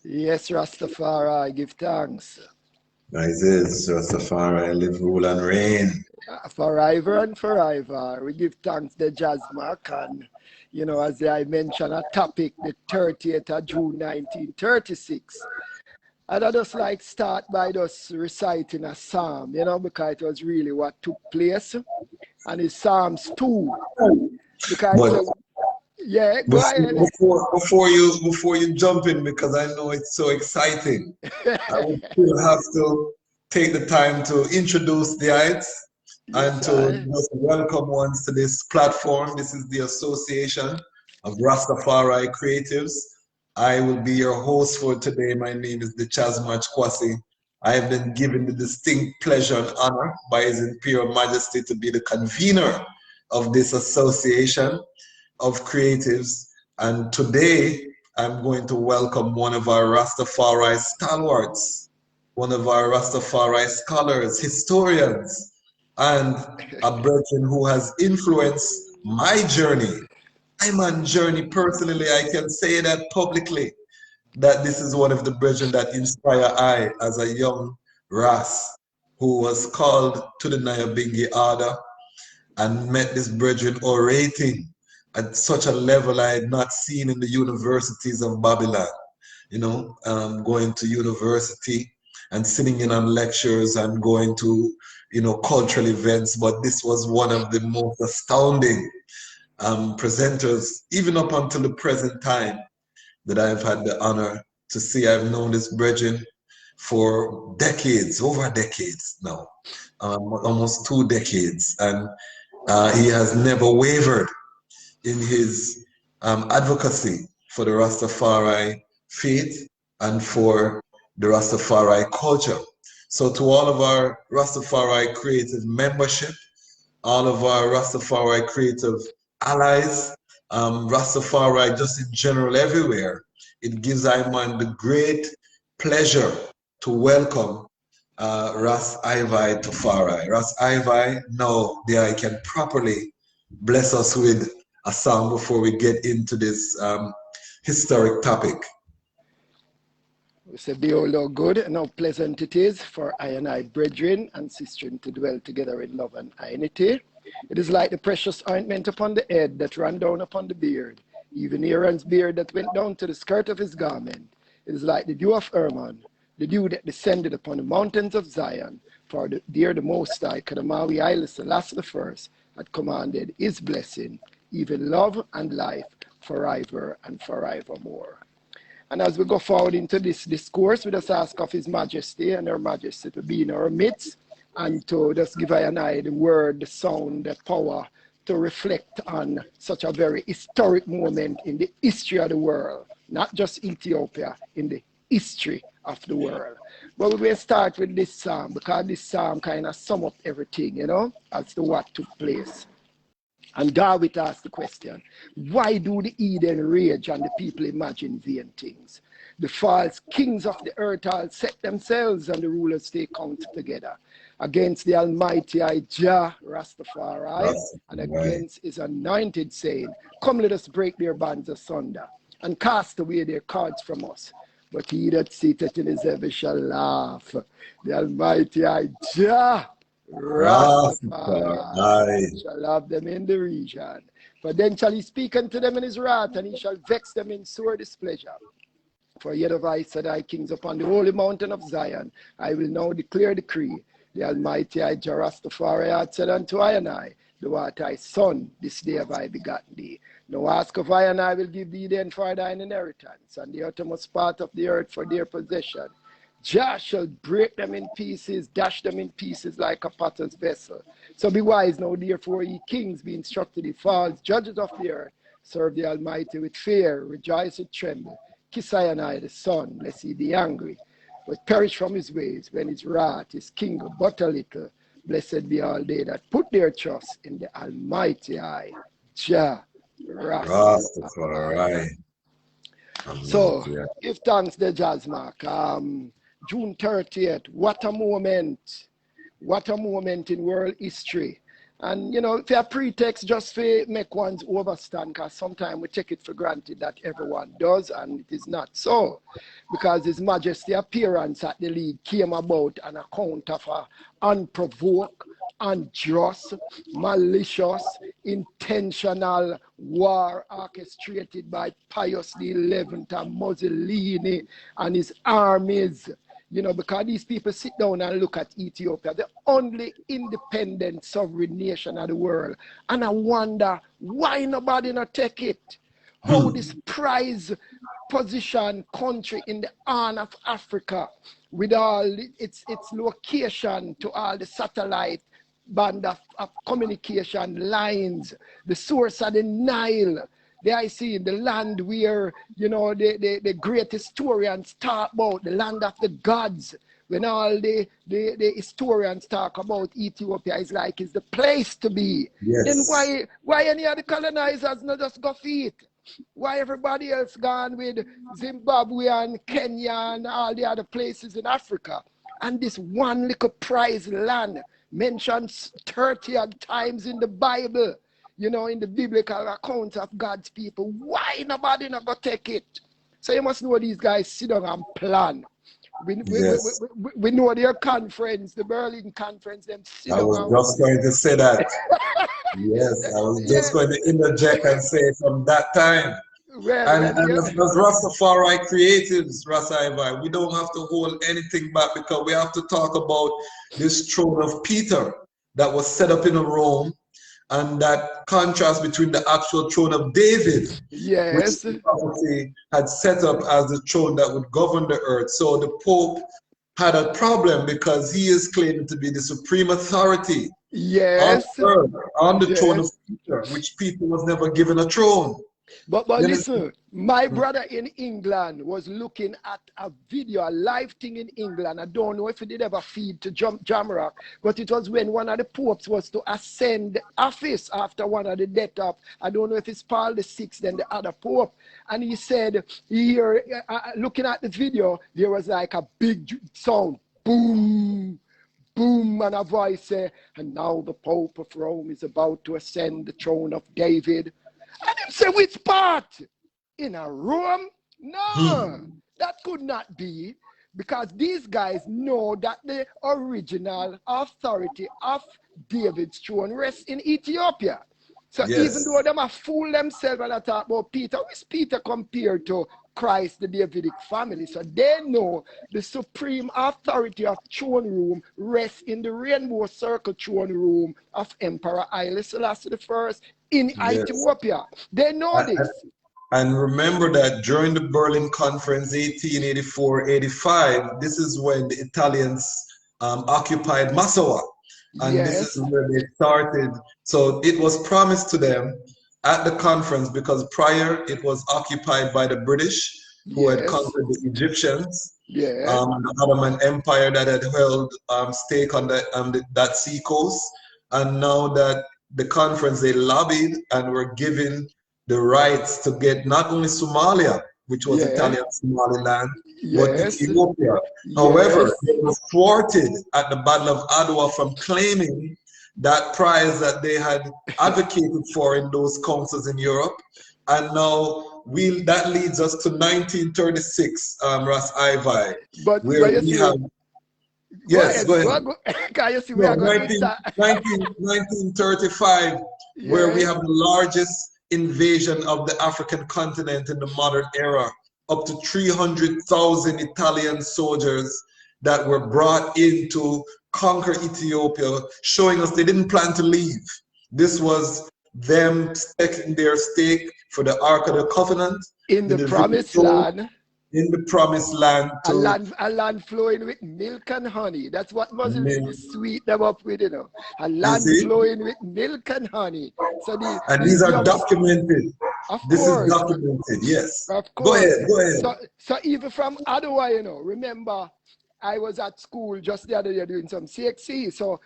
Yes, Rastafari, give thanks. Guys, it's Rastafari, live, rule, and reign. Forever and forever. We give thanks to Jazzmark and, as I mentioned, a topic, the 30th of June 1936. And I just like start by just reciting a psalm, because it was really what took place. And it's Psalms 2. Because it But says, yeah, go ahead. before you jump in, because I know it's so exciting, I would still have to take the time to introduce the heights and Yes, to I. just welcome ones to this platform. This is the Association of Rastafari Creatives. I will be your host for today. My name is Chazmach Kwasi. I have been given the distinct pleasure and honor by His Imperial Majesty to be the convener of this association of creatives. And today I'm going to welcome one of our Rastafari stalwarts, one of our Rastafari scholars, historians, and a person who has influenced my journey. I'm on journey personally. I can say that publicly, that this is one of the brethren that inspire I as a young Ras who was called to the Nyahbinghi order and met this brethren orating at such a level I had not seen in the universities of Babylon. Going to university and sitting in on lectures and going to, cultural events. But this was one of the most astounding presenters, even up until the present time, that I've had the honor to see. I've known this brethren for decades, over decades now, almost 2 decades. And he has never wavered in his advocacy for the Rastafari faith and for the Rastafari culture. So to all of our Rastafari creative membership, all of our Rastafari creative allies, Rastafari just in general everywhere, it gives Iman the great pleasure to welcome Ras Ivi Tafari. Ras Ivi, now there I can properly bless us with a song before we get into this historic topic. We say, behold how good and how pleasant it is for I and I, brethren and sistren, to dwell together in love and unity. It is like the precious ointment upon the head that ran down upon the beard, even Aaron's beard that went down to the skirt of his garment. It is like the dew of Hermon, the dew that descended upon the mountains of Zion. For there the Most High, Kadamawi Haile Selassie the First, had commanded his blessing, even love and life, forever and forevermore. And as we go forward into this discourse, we just ask of His Majesty and Her Majesty to be in our midst and to just give I and I the word, the sound, the power to reflect on such a very historic moment in the history of the world, not just Ethiopia, in the history of the world. But we will start with this psalm because this psalm kind of sum up everything, as to what took place. And David asked the question, why do the Eden rage and the people imagine vain things? The false kings of the earth all set themselves and the rulers stay count together against the Almighty Jah Rastafari and against his anointed, saying, come, let us break their bands asunder and cast away their cords from us. But he that sitteth in his heaven shall laugh. The Almighty Jah Rastafari shall have them in the region. For then shall he speak unto them in his wrath, and he shall vex them in sore displeasure. For yet have I said, I kings upon the holy mountain of Zion, I will now declare decree. The Almighty Jah Rastafari hath said unto I and I, thou art thy son, this day have I begotten thee. Now ask of I, and I will give thee then for thine inheritance, and the uttermost part of the earth for their possession. Jah shall break them in pieces, dash them in pieces like a potter's vessel. So be wise now, therefore, ye kings, be instructed, ye false judges of the earth. Serve the Almighty with fear, rejoice and tremble. Kiss I and I the Son, lest he be angry, but perish from his ways when his wrath is kindled but a little. Blessed be all they that put their trust in the Almighty Jah Rastafari. So, give thanks to Jazzmark. June 30th, what a moment in world history. And, you know, if a pretext just to make one's overstand, because sometimes we take it for granted that everyone does, and it is not so. Because His Majesty appearance at the league came about on account of a unprovoked, unjust, malicious, intentional war orchestrated by Pius XI and Mussolini and his armies. You know, because these people sit down and look at Ethiopia, the only independent sovereign nation of the world. And I wonder why nobody not take it. How this prize position country in the horn of Africa, with all its location to all the satellite band of communication lines, the source of the Nile. There I see the land where, you know, the great historians talk about, the land of the gods. When all the historians talk about Ethiopia, it's like it's the place to be. Yes. Then why any of the colonizers not just go feet? Why everybody else gone with Zimbabwe and Kenya and all the other places in Africa? And this one little prize land mentioned 30 odd times in the Bible, you know, in the biblical accounts of God's people. Why nobody not go take it? So you must know these guys sit down and plan. We know their conference, the Berlin conference, them sit down. I was just going to say that. Yes, I was just going to interject and say from that time. And as Rastafari creatives, Ras Ivi, we don't have to hold anything back, because we have to talk about this throne of Peter that was set up in Rome, and that contrast between the actual throne of David, which the prophecy had set up as the throne that would govern the earth. So the Pope had a problem, because he is claiming to be the supreme authority on earth, on the throne of Peter, which Peter was never given a throne. But listen, my brother in England was looking at a video, a live thing in England. I don't know if it did ever feed to Jamrock, but it was when one of the popes was to ascend office after one of the death of, I don't know if it's Paul VI, then the other pope. And he said, here, looking at the video, there was like a big sound, boom, boom, and a voice say, and now the Pope of Rome is about to ascend the throne of David. And him say, which part? In a Rome? No, that could not be, because these guys know that the original authority of David's throne rests in Ethiopia. So even though them have fooled themselves and talk about Peter, who is Peter compared to Christ, the Davidic family? So they know the supreme authority of throne room rests in the rainbow circle throne room of Emperor Haile Selassie I in Ethiopia. They know this. And remember that during the Berlin Conference 1884-85, this is when the Italians occupied Massawa. And this is where they started. So it was promised to them at the conference, because prior it was occupied by the British, who had conquered the Egyptians, the Ottoman Empire that had held stake on that sea coast. And now that the conference, they lobbied and were given the rights to get not only Somalia, which was Italian Somaliland, but Ethiopia. However, they were thwarted at the Battle of Adwa from claiming that prize that they had advocated for in those councils in Europe. And now that leads us to 1936, Ras Ivi, where we have... Yes, go ahead. Can you see we are going to 1935, where we have the largest invasion of the African continent in the modern era, up to 300,000 Italian soldiers that were brought in to conquer Ethiopia, showing us they didn't plan to leave. This was them taking their stake for the Ark of the Covenant. In the promised land. In the promised land. A land flowing with milk and honey. That's what Muslims sweet them up with, you know. A land flowing with milk and honey. So these are documented. This is documented, yes. Of course. Go ahead. So even from Adwa, you know, remember, I was at school just the other day doing some CXC. So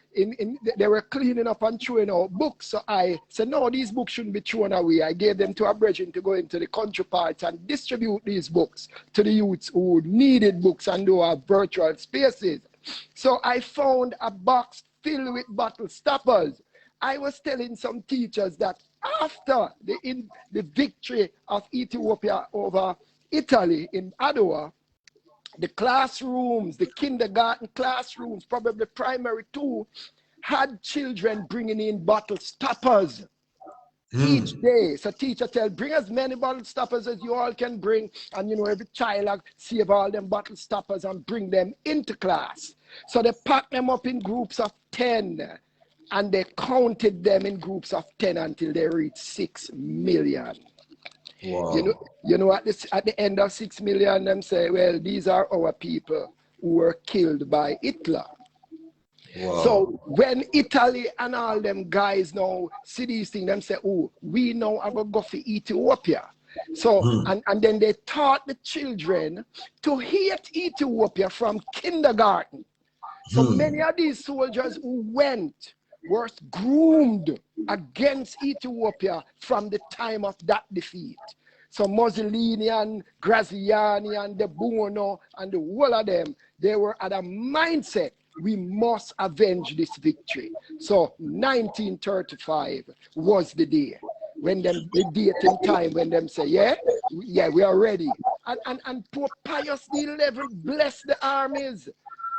they were cleaning up and throwing out books. So I said, no, these books shouldn't be thrown away. I gave them to a brethren to go into the country parts and distribute these books to the youths who needed books and do our virtual spaces. So I found a box filled with bottle stoppers. I was telling some teachers that after the victory of Ethiopia over Italy in Adwa, the classrooms, the kindergarten classrooms, probably primary too, had children bringing in bottle stoppers each day. So teacher tell, bring as many bottle stoppers as you all can bring, and you know, every child save all them bottle stoppers and bring them into class. So they packed them up in groups of 10, and they counted them in groups of 10 until they reached 6 million. Wow. You know, at the end of 6 million, them say, well, these are our people who were killed by Hitler. Wow. So when Italy and all them guys now see these things, them say, oh, we now are going to go for Ethiopia. So, and then they taught the children to hate Ethiopia from kindergarten. So many of these soldiers who went were groomed against Ethiopia from the time of that defeat. So Mussolini and Graziani and the Buono and the whole of them, they were at a mindset, we must avenge this victory. So 1935 was the day when them, the date and time when them say, yeah, we are ready. And Pope Pius XI blessed the armies.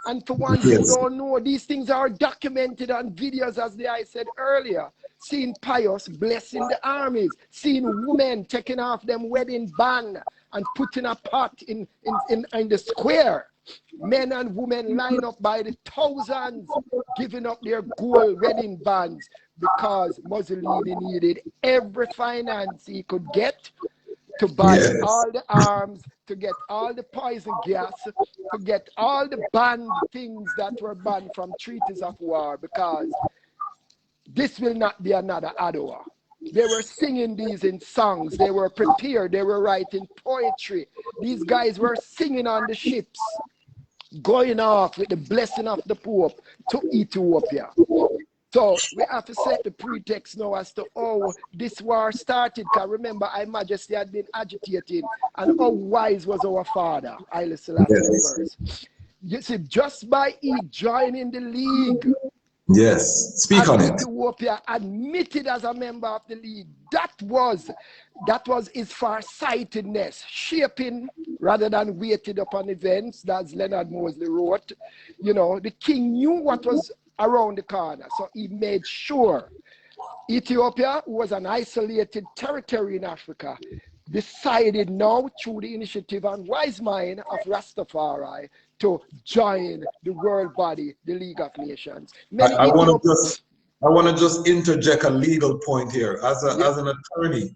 And for ones who don't know, these things are documented on videos, as I said earlier. Seeing Pius blessing the armies, seeing women taking off them wedding band and putting a pot in the square. Men and women line up by the thousands, giving up their gold wedding bands because Mussolini needed every finance he could get to buy all the arms, to get all the poison gas, to get all the banned things that were banned from treaties of war, because this will not be another Adwa. They were singing these in songs. They were prepared. They were writing poetry. These guys were singing on the ships, going off with the blessing of the Pope to Ethiopia. So we have to set the pretext now as to how this war started. Because remember, Our Majesty had been agitating, and how wise was our father, Haile Selassie I. You see, just by he joining the league, speak on it. Ethiopia admitted as a member of the league, that was his farsightedness, shaping rather than waited upon events, as Leonard Mosley wrote. You know, the king knew what was around the corner, so he made sure Ethiopia, who was an isolated territory in Africa, decided now through the initiative and wise mind of Rastafari to join the world body, the League of Nations. I want to just interject a legal point here. As an attorney,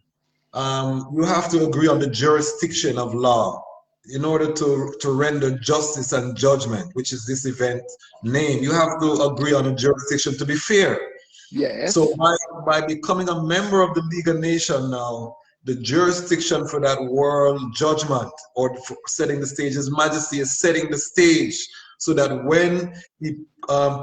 you have to agree on the jurisdiction of law in order to render justice and judgment, which is this event name. You have to agree on a jurisdiction to be fair. Yes. So by becoming a member of the League of Nations now, the jurisdiction for that world judgment, or for setting the stage, His Majesty is setting the stage so that when he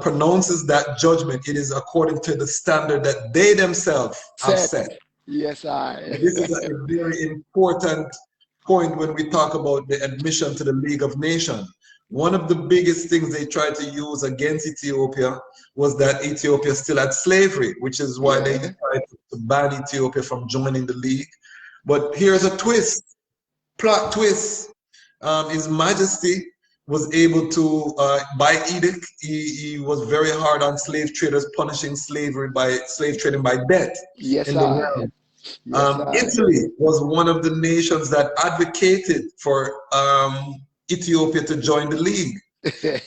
pronounces that judgment, it is according to the standard that they themselves have set. Yes, This is a very important point when we talk about the admission to the League of Nations. One of the biggest things they tried to use against Ethiopia was that Ethiopia still had slavery, which is why they tried to ban Ethiopia from joining the League. But here's a twist, plot twist. His Majesty was able to, by edict, he was very hard on slave traders, punishing slave trading by death in the world. Italy was one of the nations that advocated for Ethiopia to join the League.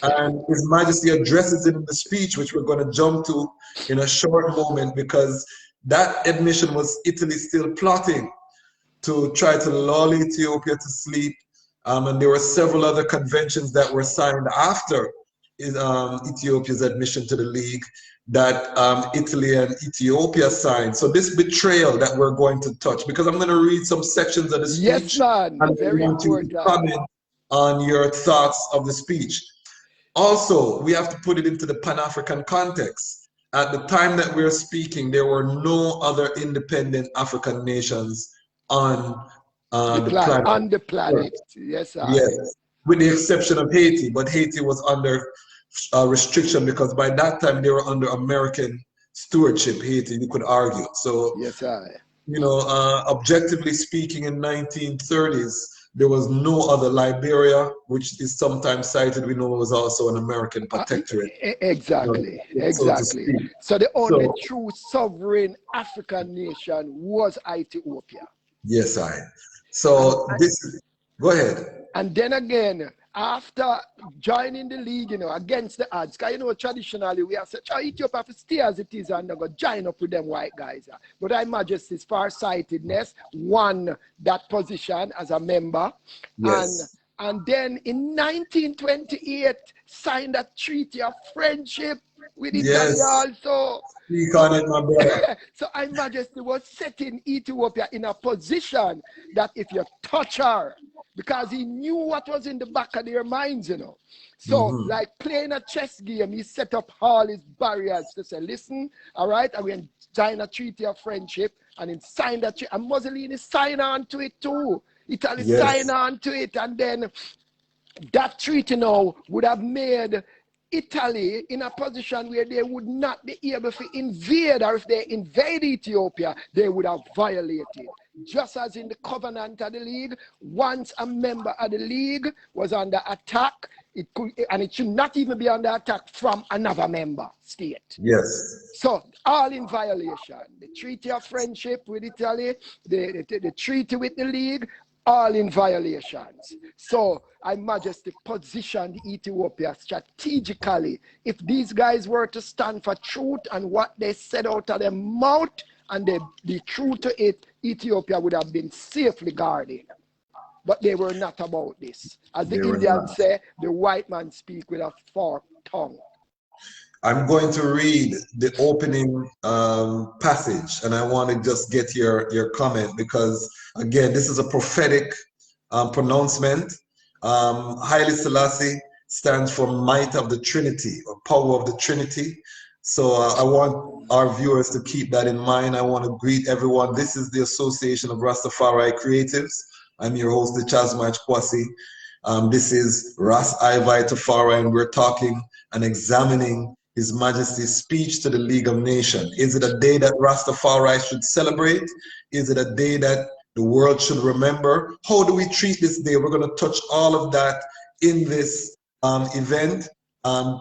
And His Majesty addresses it in the speech, which we're going to jump to in a short moment, because that admission was Italy still plotting to try to lull Ethiopia to sleep. And there were several other conventions that were signed after Ethiopia's admission to the League that Italy and Ethiopia signed. So this betrayal that we're going to touch, because I'm going to read some sections of the speech. Yes, man. And very I want you to comment on your thoughts of the speech. Also, we have to put it into the Pan-African context. At the time that we're speaking, there were no other independent African nations on the planet. On the planet, yes. Yes, with the exception of Haiti, but Haiti was under restriction because by that time they were under American stewardship Haiti, you could argue. So, Yes, I. you know, objectively speaking, in 1930s, there was no other Liberia, which is sometimes cited, we know was also an American protectorate. Exactly, So to exactly. speak. So the only So, true sovereign African nation was Ethiopia. yes, And, So this is, go ahead. and then again, after joining the league, you know, against the odds, because, you know, traditionally we have said, oh, Ethiopia have to stay as it is and go join up with them white guys. But Her Majesty's farsightedness won that position as a member. Yes. And then in 1928, signed a treaty of friendship with Italy Yes. also. Speak So, on it, my brother. so Her Majesty was setting Ethiopia in a position that if you touch her, because he knew what was in the back of their minds, you know. So, like playing a chess game, he set up all his barriers to say, listen, all right, and we sign a treaty of friendship, and he signed that treaty, and Mussolini signed on to it too. Italy signed on to it, and then that treaty now would have made Italy in a position where they would not be able to invade, or if they invade Ethiopia, they would have violated. Just as in the covenant of the league, once a member of the league was under attack, it could, and it should not even be under attack from another member state. Yes. So all in violation. The treaty of friendship with Italy, the treaty with the league, all in violations. So Her Majesty positioned Ethiopia strategically. If these guys were to stand for truth and what they said out of their mouth, and they be true to it, Ethiopia would have been safely guarded. But they were not about this. As the Indians say, the white man speak with a forked tongue. I'm going to read the opening passage, and I want to just get your comment because, again, this is a prophetic pronouncement. Haile Selassie stands for might of the Trinity, or power of the Trinity. So I want our viewers to keep that in mind. I want to greet everyone. This is the Association of Rastafari Creatives. I'm your host, the Chazmach Kwasi. This is Ras Ivi Tafari, and we're talking and examining His Majesty's speech to the League of Nations. Is it a day that Rastafari should celebrate? Is it a day that the world should remember? How do we treat this day? We're going to touch all of that in this event.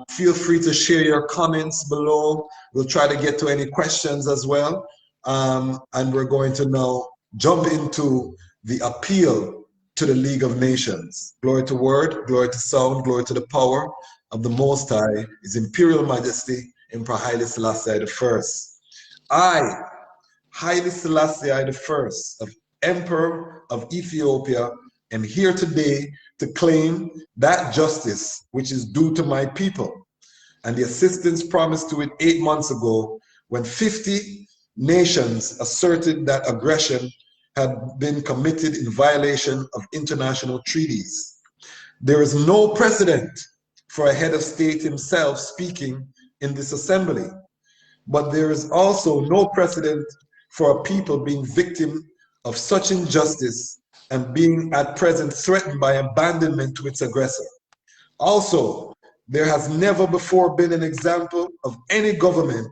Feel free to share your comments below. We'll try to get to any questions as well. And we're going to now jump into the appeal to the League of Nations. Glory to word, glory to sound, glory to the power of the Most High, His Imperial Majesty, Emperor Haile Selassie I, I, Haile Selassie I, of Emperor of Ethiopia, am here today to claim that justice which is due to my people, and the assistance promised to it 8 months ago when 50 nations asserted that aggression had been committed in violation of international treaties. There is no precedent for a head of state himself speaking in this assembly, but there is also no precedent for a people being victim of such injustice and being at present threatened by abandonment to its aggressor. Also, there has never before been an example of any government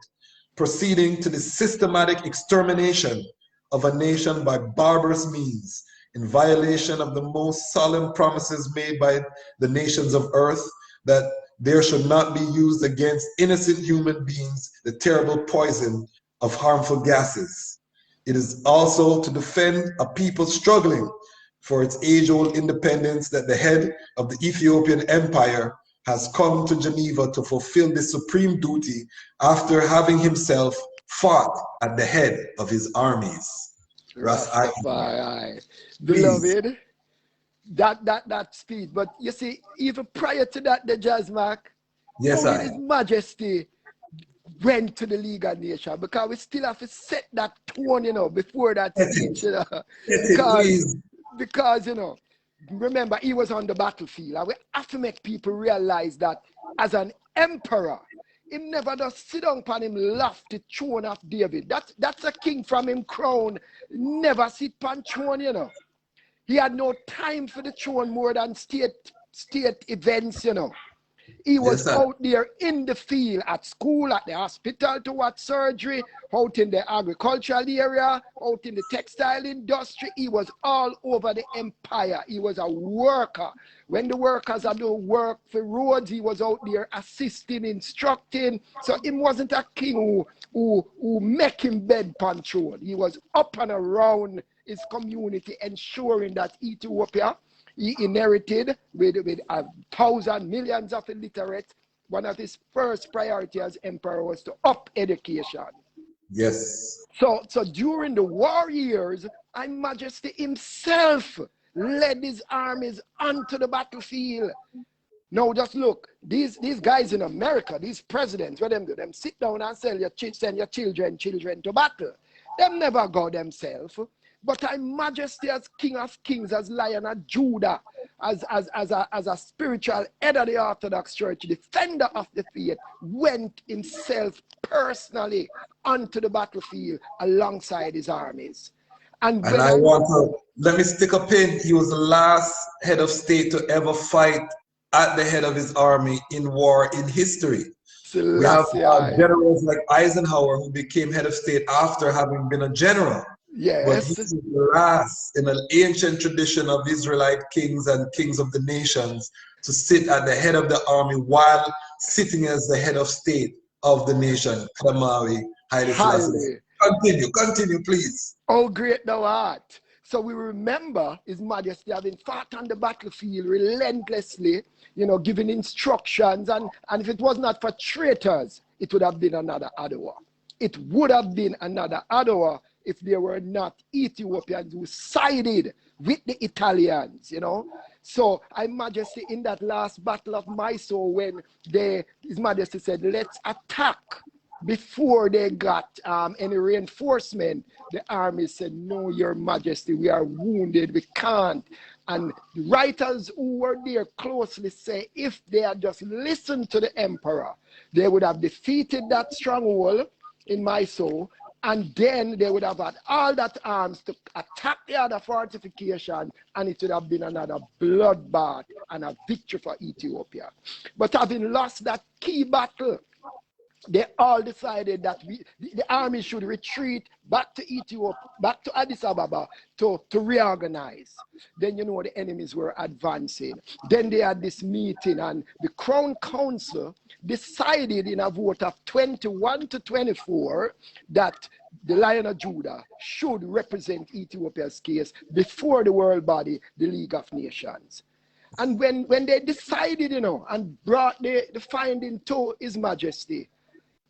proceeding to the systematic extermination of a nation by barbarous means in violation of the most solemn promises made by the nations of earth that there should not be used against innocent human beings the terrible poison of harmful gases. It is also to defend a people struggling for its age-old independence that the head of the Ethiopian Empire has come to Geneva to fulfill this supreme duty after having himself fought at the head of his armies. Rastafari, beloved, that speech. But you see, even prior to that, the Jazzmark, yes, how did His Majesty went to the League of Nations? Because we still have to set that tone, you know, before that speech, you know. Because, you know, remember, he was on the battlefield. And we have to make people realize that as an emperor, he never does sit down upon him lofty throne of David. That's a king from him crown. Never sit upon throne, you know. He had no time for the throne more than state events, you know. He Yes, was sir. out there in the field, at school, at the hospital to watch surgery, out in the agricultural area, out in the textile industry. He was all over the empire. He was a worker. When the workers had to work for roads, he was out there assisting, instructing. So he wasn't a king who make him bed control. He was up and around his community, ensuring that Ethiopia, he inherited with 1,000 millions of illiterates. One of his first priority as emperor was to up education. Yes. So during the war years, Her Majesty himself led his armies onto the battlefield. Now just look, these guys in America, these presidents, what them do? Them sit down and send your children to battle. Them never go themselves. But Her Majesty as King of Kings, as Lion of Judah, as a spiritual head of the Orthodox Church, defender of the faith, went himself personally onto the battlefield alongside his armies. And I want to, let me stick a pin. He was the last head of state to ever fight at the head of his army in war in history. We have generals like Eisenhower, who became head of state after having been a general. Yes. But he was the last in an ancient tradition of Israelite kings and kings of the nations to sit at the head of the army while sitting as the head of state of the nation. Kamawi Haile Selassie. Continue, please. Oh, great thou art. So we remember His Majesty having fought on the battlefield relentlessly, you know, giving instructions. And if it was not for traitors, it would have been another Ottawa. It would have been another Ottawa if there were not Ethiopians who sided with the Italians, you know. So Her Majesty in that last battle of Mysore, when His Majesty said, let's attack before they got any reinforcement, the army said, no, Your Majesty, we are wounded, we can't. And writers who were there closely say if they had just listened to the emperor, they would have defeated that stronghold in Mysore, and then they would have had all that arms to attack the other fortification, and it would have been another bloodbath and a victory for Ethiopia. But having lost that key battle, they all decided that the army should retreat back to Ethiopia, back to Addis Ababa to reorganize. Then, you know, the enemies were advancing. Then they had this meeting, and the Crown Council decided in a vote of 21 to 24 that the Lion of Judah should represent Ethiopia's case before the world body, the League of Nations. And when they decided, you know, and brought the finding to His Majesty,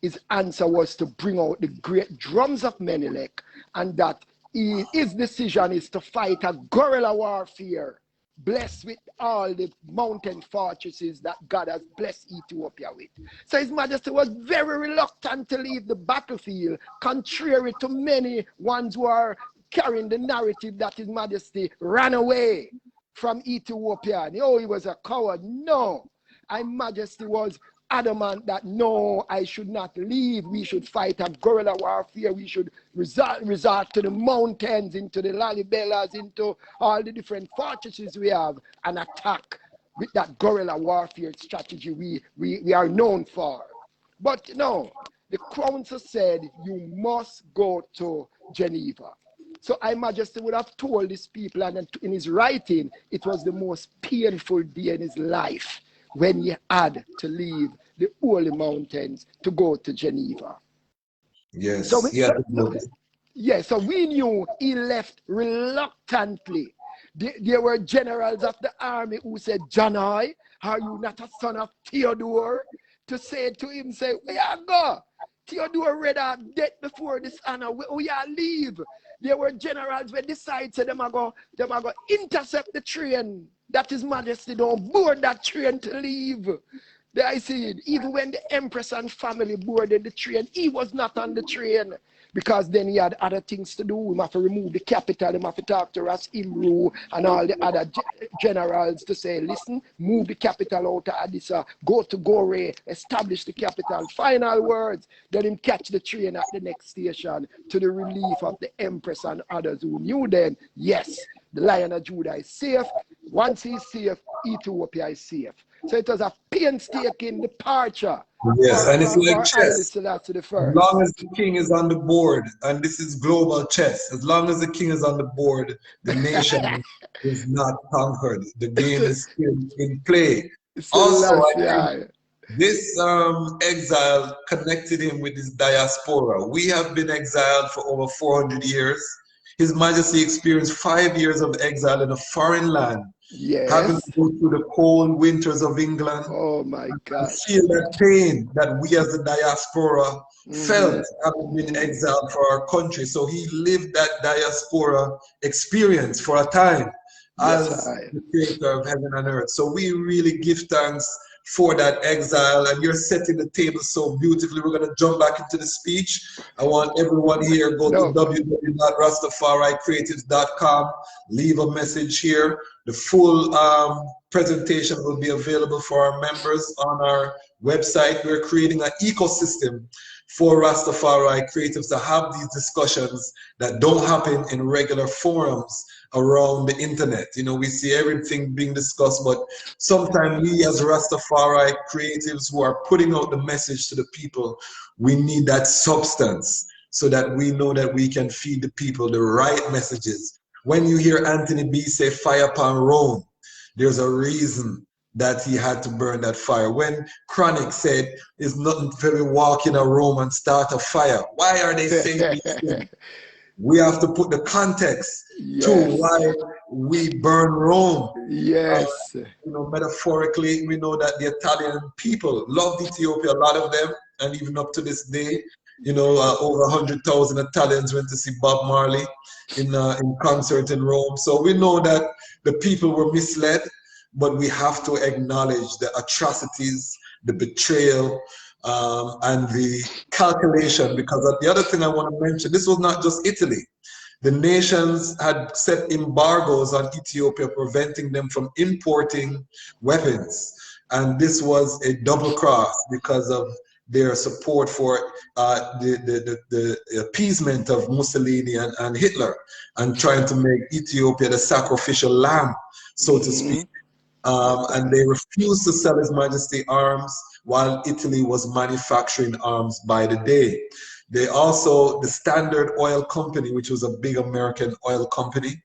his answer was to bring out the great drums of Menelik, and that his decision is to fight a guerrilla warfare, blessed with all the mountain fortresses that God has blessed Ethiopia with. So His Majesty was very reluctant to leave the battlefield, contrary to many ones who are carrying the narrative that His Majesty ran away from Ethiopia. And, oh, he was a coward. No, Her Majesty was adamant that no, I should not leave. We should fight a guerrilla warfare. We should resort to the mountains, into the Lalibellas, into all the different fortresses we have, and attack with that guerrilla warfare strategy we are known for. But no, the council said you must go to Geneva. So Her Majesty would have told these people, and in his writing, it was the most painful day in his life when he had to leave the holy mountains to go to Geneva. Yes, so we knew he left reluctantly. There were generals of the army who said, Janai, are you not a son of Theodore? To say to him, say, where you go? Theodore rather death before this honor. Where you leave? There were generals who decided to them are going to intercept the train. That His Majesty don't board that train to leave. There I see it. Even when the Empress and family boarded the train, he was not on the train, because then he had other things to do. He have to remove the capital. He have to talk to Ras Imru and all the other generals to say, listen, move the capital out of Addis, go to Gore, establish the capital. Final words. Let him catch the train at the next station, to the relief of the Empress and others who knew then, yes, the Lion of Judah is safe. Once he's safe, Ethiopia is safe. So it was a painstaking departure Yes, and it's like for Haile chess. Selassie the As first. long as the king is on the board, and this is global chess, as long as the king is on the board, the nation is not conquered. The game is still in play. Also, I think Selassie. this exile connected him with his diaspora. We have been exiled for over 400 years. His Majesty experienced 5 years of exile in a foreign land, having to Yes. go through the cold winters of England, Oh my and God. feel that pain that we as the diaspora felt having been exiled for our country. So he lived that diaspora experience for a time Yes, as the creator of heaven and earth. So we really give thanks for that exile, and you're setting the table so beautifully. We're going to jump back into the speech. I want everyone here, go to No. www.rastafaricreatives.com, leave a message here. The full presentation will be available for our members on our website. We're creating an ecosystem for Rastafari creatives to have these discussions that don't happen in regular forums around the internet. You know, we see everything being discussed, but sometimes we as Rastafari creatives who are putting out the message to the people, we need that substance so that we know that we can feed the people the right messages. When you hear Anthony B say fire upon Rome, there's a reason that he had to burn that fire. When Chronic said, it's nothing very walk in a room and start a fire. Why are they saying these things? We have to put the context to Yes. why we burn Rome. Yes. You know, metaphorically, we know that the Italian people loved Ethiopia, a lot of them, and even up to this day, you know, over 100,000 Italians went to see Bob Marley in concert in Rome. So we know that the people were misled, but we have to acknowledge the atrocities, the betrayal, and the calculation, because the other thing I want to mention, this was not just Italy. The nations had set embargoes on Ethiopia, preventing them from importing weapons. And this was a double cross because of their support for the appeasement of Mussolini and Hitler, and trying to make Ethiopia the sacrificial lamb, so to speak. And they refused to sell His Majesty arms while Italy was manufacturing arms by the day. They also, the Standard Oil Company, which was a big American oil company,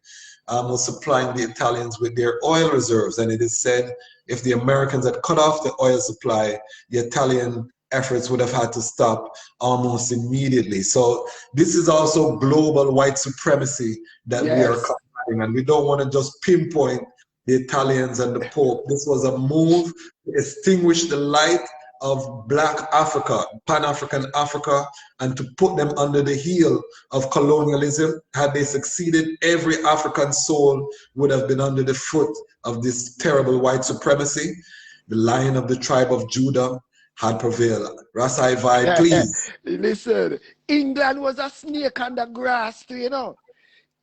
was supplying the Italians with their oil reserves. And it is said if the Americans had cut off the oil supply, the Italian efforts would have had to stop almost immediately. So this is also global white supremacy that we are combating. And we don't want to just pinpoint the Italians and the Pope. This was a move to extinguish the light of Black Africa, Pan-African Africa, and to put them under the heel of colonialism. Had they succeeded, every African soul would have been under the foot of this terrible white supremacy. The Lion of the tribe of Judah had prevailed. Ras Ivi, please. Listen, England was a snake on the grass too, you know.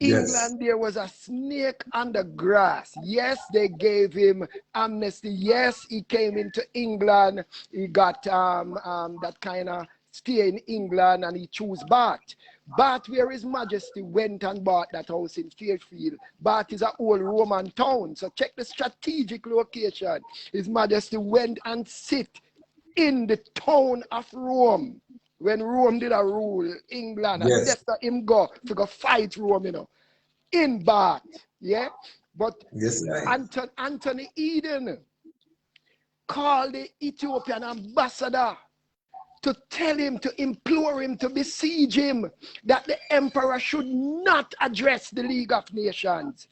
Yes. England, there was a snake on the grass. Yes, they gave him amnesty. Yes, he came into England. He got that kind of stay in England, and he chose Bath. Bath, where His Majesty went and bought that house in Fairfield. Bath is an old Roman town. So check the strategic location. His Majesty went and sit in the town of Rome. When Rome did a rule, England, and Yes. that's him go to go fight Rome, you know, in Bath, yeah? But Yes, Anthony Eden called the Ethiopian ambassador to tell him, to implore him, to besiege him, that the emperor should not address the League of Nations.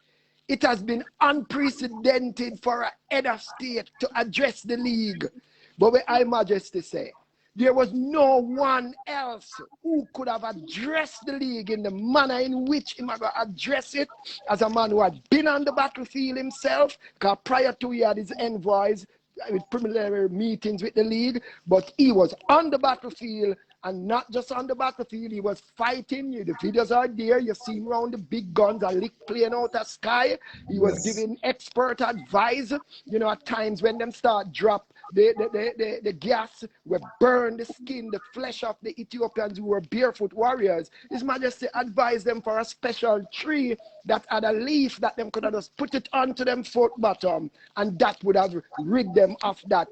It has been unprecedented for a head of state to address the League. But what I Majesty say, there was no one else who could have addressed the League in the manner in which he might address it, as a man who had been on the battlefield himself, because prior to he had his envoys with preliminary meetings with the League, but he was on the battlefield, and not just on the battlefield, he was fighting. The videos are there, you see him around the big guns, a lick playing out the sky. He was giving expert advice, you know, at times when them start drop the gas will burn the skin, the flesh of the Ethiopians who were barefoot warriors, His Majesty advised them for a special tree that had a leaf that them could have just put it onto them foot bottom, and that would have rid them of that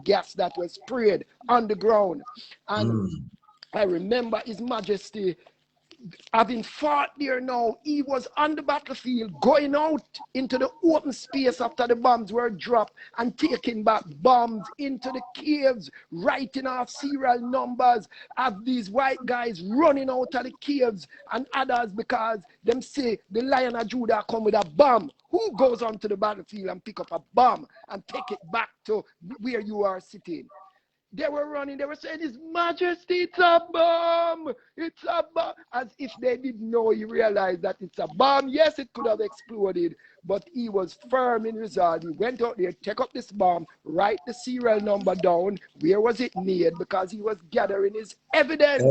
gas that was sprayed on the ground. And I remember His Majesty having fought there now. He was on the battlefield, going out into the open space after the bombs were dropped and taking back bombs into the caves, writing off serial numbers of these white guys running out of the caves, and others because them say the Lion of Judah come with a bomb. Who goes onto the battlefield and pick up a bomb and take it back to where you are sitting? They were running, they were saying, His Majesty, it's a bomb! It's a bomb! As if they didn't know, He realized that it's a bomb. Yes, it could have exploded, but he was firm in resolve. He went out there, take up this bomb, write the serial number down. Where was it made? Because he was gathering his evidence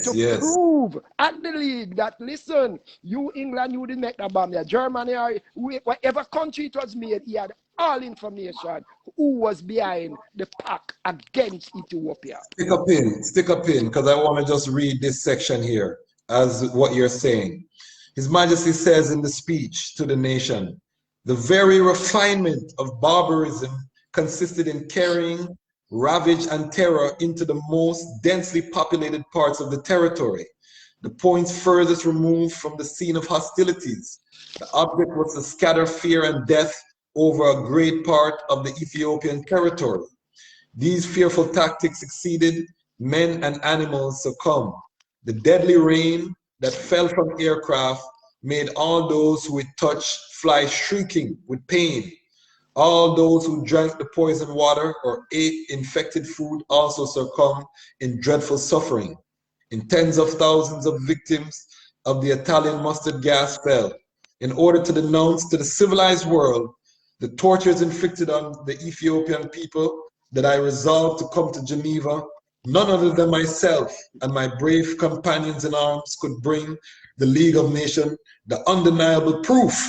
to prove at the league that, listen, you England, you didn't make that bomb there. Germany, or whatever country it was made, he had all information who was behind the pack against Ethiopia. Stick a pin, because I want to just read this section here as what you're saying. His Majesty says in the speech to the nation, the very refinement of barbarism consisted in carrying ravage and terror into the most densely populated parts of the territory, the points furthest removed from the scene of hostilities. The object was to scatter fear and death over a great part of the Ethiopian territory. These fearful tactics succeeded, men and animals succumbed. The deadly rain that fell from aircraft made all those who it touched fly shrieking with pain. All those who drank the poisoned water or ate infected food also succumbed in dreadful suffering. In tens of thousands of victims of the Italian mustard gas fell. In order to denounce to the civilized world the tortures inflicted on the Ethiopian people, that I resolved to come to Geneva, none other than myself and my brave companions in arms could bring the League of Nations the undeniable proof.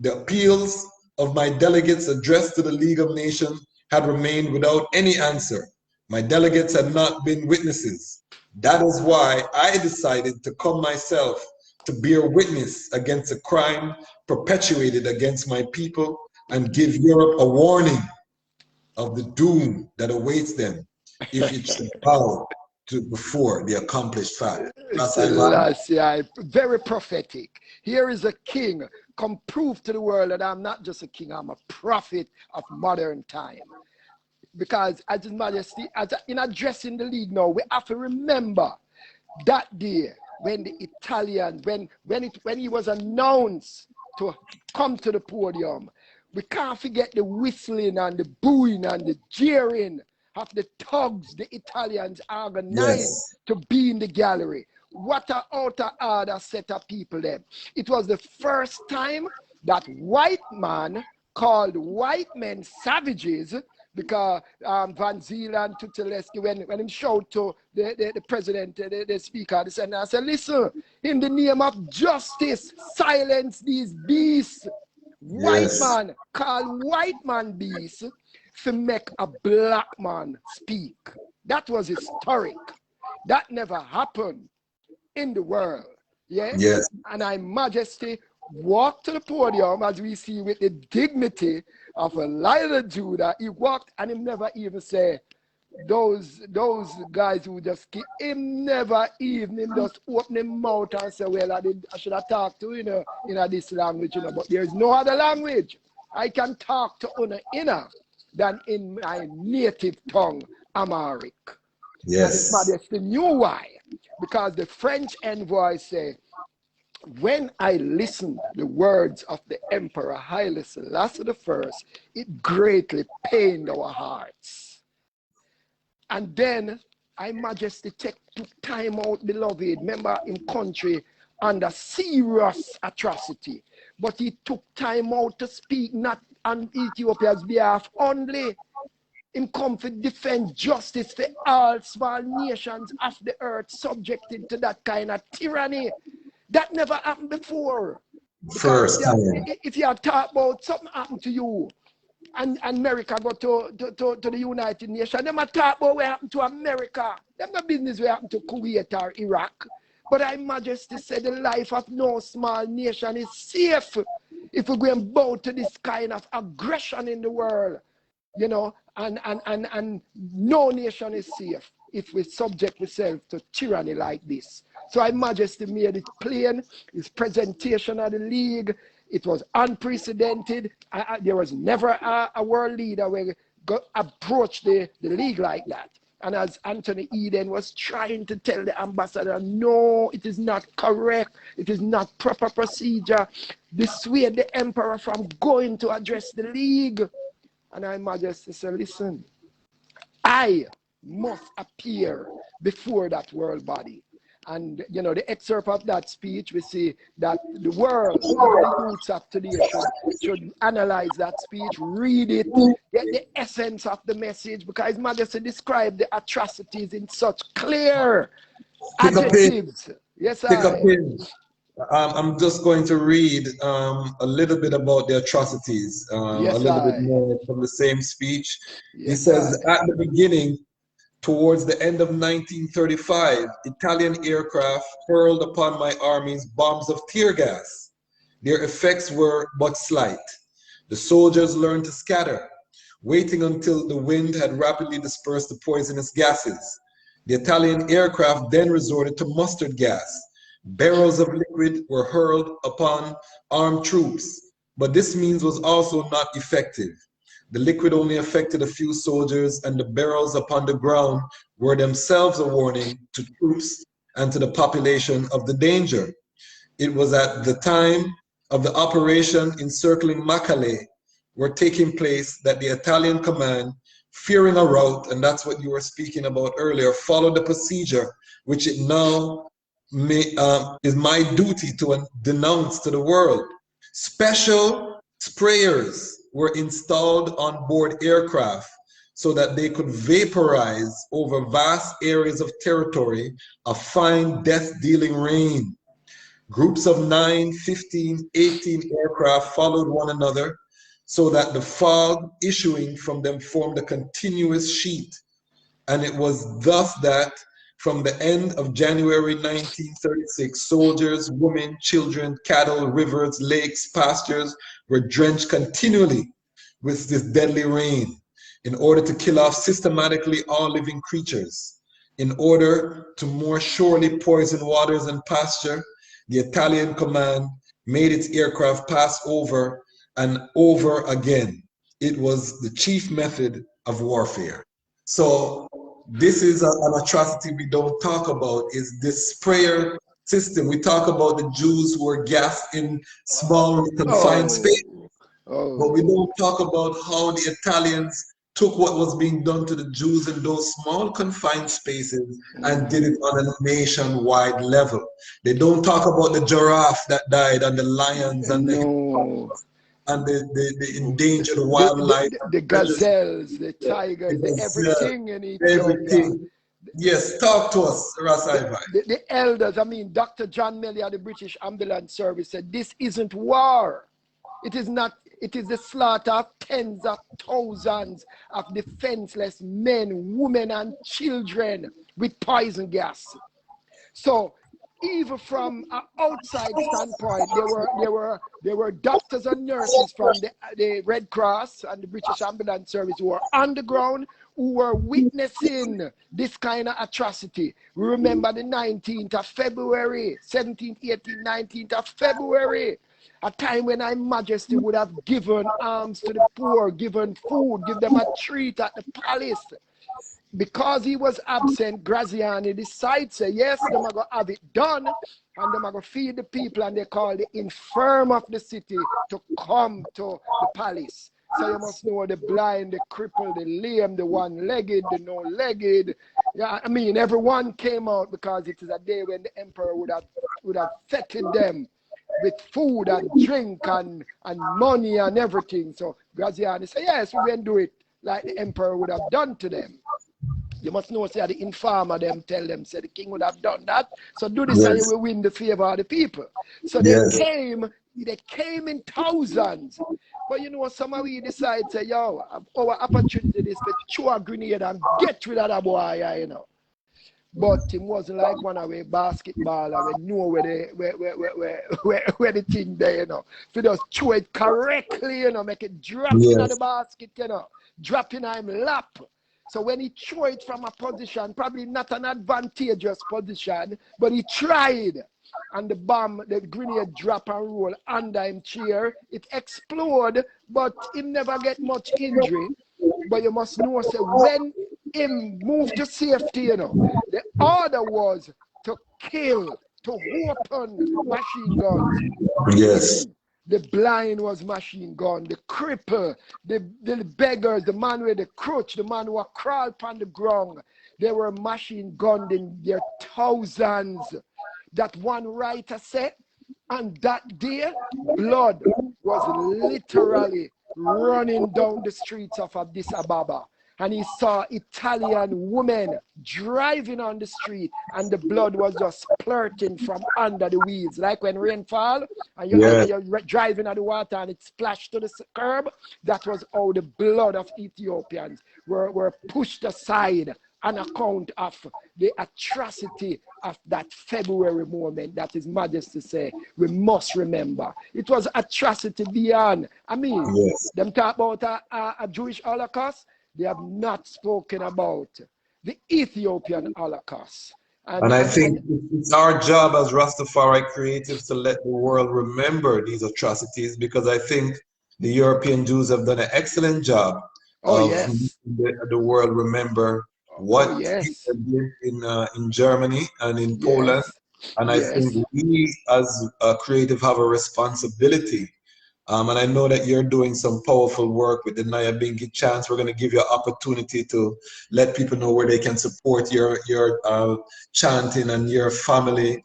The appeals of my delegates addressed to the League of Nations had remained without any answer. My delegates had not been witnesses. That is why I decided to come myself to bear witness against a crime perpetuated against my people and give Europe a warning of the doom that awaits them if it should bow to before the accomplished fact. Very prophetic. Here is a king, come prove to the world that I'm not just a king, I'm a prophet of modern time. Because as His Majesty, in addressing the league now, we have to remember that day when the Italians, when he was announced to come to the podium. We can't forget the whistling and the booing and the jeering of the thugs the Italians organized to be in the gallery. What an outer order set of people there. It was the first time that white man called white men savages, because Van Zyl and Tutulescu, when him showed to the president, the speaker, the senator, I said, listen, in the name of justice, silence these beasts. White man call white man beasts to make a black man speak. That was historic. That never happened in the world. Yes. And His Majesty walked to the podium, as we see, with the dignity of a Lion of Judah. He walked and he never even said, those guys who just keep him, never even him just open his mouth and say, well, I should have talked to in this language, but there is no other language I can talk to inner than in my native tongue, Amharic. Yes. And His Majesty knew why. Because the French envoy said, when I listened the words of the Emperor Haile Selassie I, it greatly pained our hearts. And then His Majesty took time out, beloved. Remember, in country under serious atrocity. But he took time out to speak not on Ethiopia's behalf only. Him come to defend justice for all small nations of the earth subjected to that kind of tyranny. That never happened before. First time. If you talk about something happened to you, and America go to the United Nations. Them a talk about what happened to America. Them no business what happened to Kuwait or Iraq. But I Majesty said the life of no small nation is safe if we go and bow to this kind of aggression in the world, you know, and no nation is safe if we subject ourselves to tyranny like this. So I Majesty made it plain, his presentation of the league, it was unprecedented. There was never a world leader where approach the league like that. And as Anthony Eden was trying to tell the ambassador, no, it is not correct. It is not proper procedure. Dissuade the emperor from going to address the league. And I Majesty said, listen, I must appear before that world body. And, you know, the excerpt of that speech, we see that the world, the youths of today should analyze that speech, read it, get the essence of the message, because His Majesty described the atrocities in such clear adjectives. Yes, Pick a pin. I'm just going to read a little bit about the atrocities, yes, a little bit more from the same speech. Yes, he says, at the beginning, towards the end of 1935, Italian aircraft hurled upon my armies bombs of tear gas. Their effects were but slight. The soldiers learned to scatter, waiting until the wind had rapidly dispersed the poisonous gases. The Italian aircraft then resorted to mustard gas. Barrels of liquid were hurled upon armed troops, but this means was also not effective. The liquid only affected a few soldiers, and the barrels upon the ground were themselves a warning to troops and to the population of the danger. It was at the time of the operation encircling Macale were taking place that the Italian command, fearing a rout, and that's what you were speaking about earlier, followed the procedure which it now is my duty to denounce to the world. Special sprayers were installed on board aircraft so that they could vaporize over vast areas of territory a fine death-dealing rain. Groups of 9, 15, 18 aircraft followed one another so that the fog issuing from them formed a continuous sheet. And it was thus that from the end of January 1936, soldiers, women, children, cattle, rivers, lakes, pastures were drenched continually with this deadly rain in order to kill off systematically all living creatures. In order to more surely poison waters and pasture, the Italian command made its aircraft pass over and over again. It was the chief method of warfare. So this is an atrocity we don't talk about, is this sprayer system. We talk about the Jews who were gassed in small confined spaces, but we don't talk about how the Italians took what was being done to the Jews in those small confined spaces and did it on a nationwide level. They don't talk about the giraffe that died and the lions and the endangered wildlife. The gazelles, the tigers, everything in Ethiopia. Everything. Yes, talk to us, Ras Ivi. The elders, I mean, Dr. John Melly of the British Ambulance Service said, this isn't war. It is not. It is the slaughter of tens of thousands of defenseless men, women, and children with poison gas. So, even from an outside standpoint, there were doctors and nurses from the Red Cross and the British Ambulance Service who were on the ground, who were witnessing this kind of atrocity. We remember the 19th of February, 17th, 18th, 19th of February, a time when Her Majesty would have given alms to the poor, given food, give them a treat at the palace. Because he was absent, Graziani decided, say, yes, they're going to have it done, and they're going to feed the people, and they call the infirm of the city to come to the palace. So you must know the blind, the crippled, the lame, the one-legged, the no-legged. Yeah, I mean, everyone came out because it is a day when the emperor would have fetted them with food and drink and money and everything. So Graziani said, yes, we can do it like the emperor would have done to them. You must know, say, the informer them tell them, say, the king would have done that. So do this and you will win the favor of the people. So they came in thousands. But you know, some of we decide, say, yo, our opportunity is to throw a grenade and get rid of that boy, you know. But it wasn't like one of the basketballer we know where the thing there, you know. If you just throw it correctly, you know, make it drop in the basket, you know, drop in him lap. So when he threw it from a position, probably not an advantageous position, but he tried. And the bomb, the grenade drop and roll under him chair. It explode, but him never get much injury. But you must know, say, when him move to safety, you know, the order was to kill, to open machine guns. Yes. The blind was machine gun, the cripple, the beggars, the man with the crutch, the man who crawled upon the ground, they were machine gunned in their thousands. That one writer said, and that day, blood was literally running down the streets of Addis Ababa. And he saw Italian women driving on the street, and the blood was just splurting from under the wheels. Like when rain fall, and you're driving on the water and it splashed to the curb. That was how the blood of Ethiopians were pushed aside on account of the atrocity of that February moment that His Majesty say we must remember. It was atrocity beyond. I mean, them talk about a Jewish Holocaust. They have not spoken about the Ethiopian Holocaust. And I think it's our job as Rastafari creatives to let the world remember these atrocities, because I think the European Jews have done an excellent job of the world remember what people did in Germany and in Poland. And I think we as a creative have a responsibility. And I know that you're doing some powerful work with the Nyahbinghi chants. We're going to give you an opportunity to let people know where they can support your chanting and your family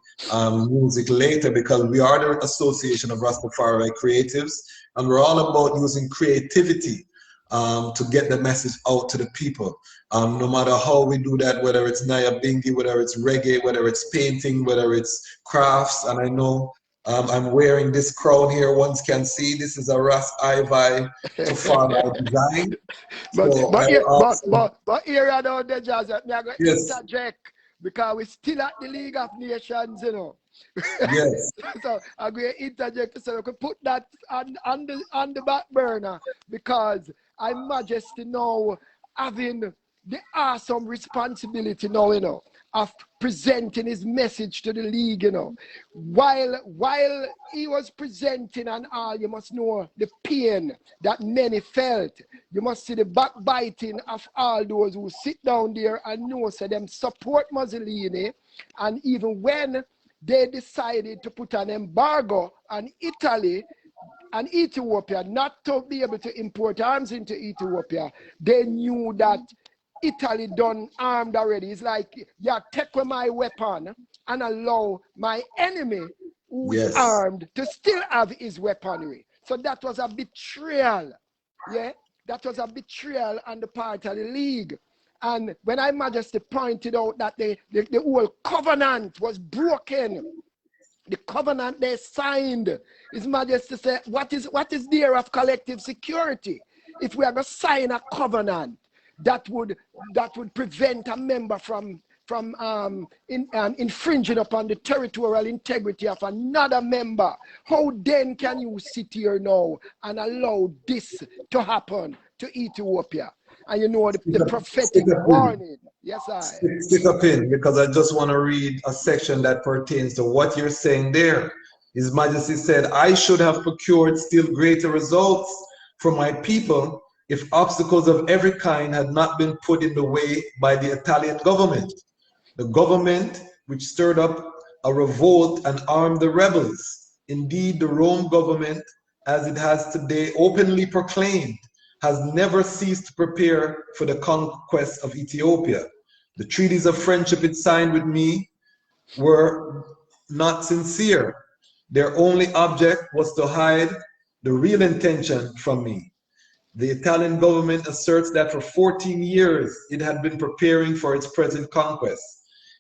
music later, because we are the Association of Rastafari Creatives, and we're all about using creativity to get the message out to the people. No matter how we do that, whether it's Nyahbinghi, whether it's reggae, whether it's painting, whether it's crafts. And I know I'm wearing this crown here. One can see this is a Ras Ivi Tafari design. But here I know the jazz. I'm going to interject because we're still at the League of Nations, you know. Yes. So I'm going to interject so we can put that on the back burner, because Her Majesty now having the awesome responsibility now, you know, of presenting his message to the league, you know. While he was presenting and all, you must know the pain that many felt. You must see the backbiting of all those who sit down there and know so them support Mussolini. And even when they decided to put an embargo on Italy and Ethiopia, not to be able to import arms into Ethiopia, they knew that Italy done armed already. It's like, yeah, take away my weapon and allow my enemy who is armed to still have his weaponry. So that was a betrayal. Yeah, that was a betrayal on the part of the league. And when Her Majesty pointed out that the whole covenant was broken, the covenant they signed, His Majesty said, what is there of collective security if we are going to sign a covenant that would prevent a member from infringing upon the territorial integrity of another member? How then can you sit here now and allow this to happen to Ethiopia? And you know the prophetic warning. Yes, I. Stick a pin, because I just want to read a section that pertains to what you're saying there. His Majesty said, I should have procured still greater results for my people if obstacles of every kind had not been put in the way by the Italian government. The government which stirred up a revolt and armed the rebels. Indeed, the Rome government, as it has today openly proclaimed, has never ceased to prepare for the conquest of Ethiopia. The treaties of friendship it signed with me were not sincere. Their only object was to hide the real intention from me. The Italian government asserts that for 14 years it had been preparing for its present conquest.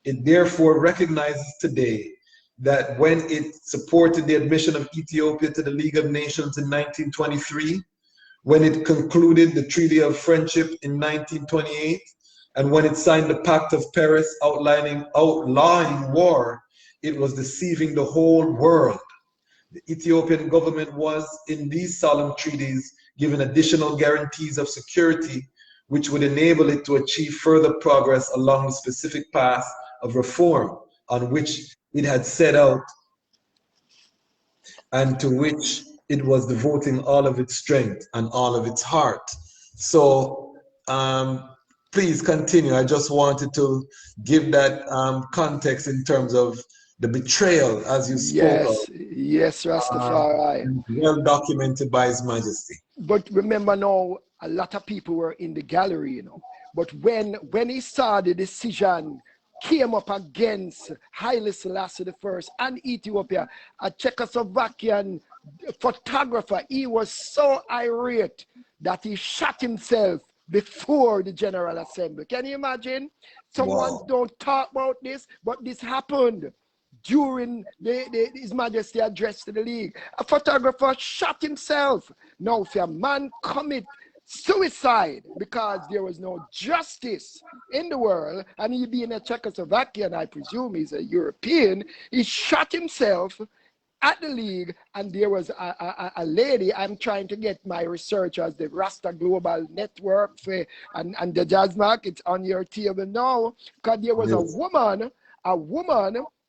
It therefore recognizes today that when it supported the admission of Ethiopia to the League of Nations in 1923, when it concluded the Treaty of Friendship in 1928, and when it signed the Pact of Paris outlawing war, it was deceiving the whole world. The Ethiopian government was, in these solemn treaties, given additional guarantees of security, which would enable it to achieve further progress along the specific path of reform on which it had set out and to which it was devoting all of its strength and all of its heart. So please continue. I just wanted to give that context in terms of the betrayal, as you spoke of. Yes, Rastafari. Well documented by His Majesty. But remember now, a lot of people were in the gallery, you know. But when he saw the decision came up against Haile Selassie I and Ethiopia, a Czechoslovakian photographer, he was so irate that he shot himself before the General Assembly. Can you imagine? Someone don't talk about this, but this happened during His Majesty address to the League. A photographer shot himself. Now, if a man commit suicide because there was no justice in the world, and he being a Czechoslovakian, I presume he's a European, he shot himself at the League, and there was a lady. I'm trying to get my research as the Rasta Global Network and the Jazzmark. It's on your table now, because there was a woman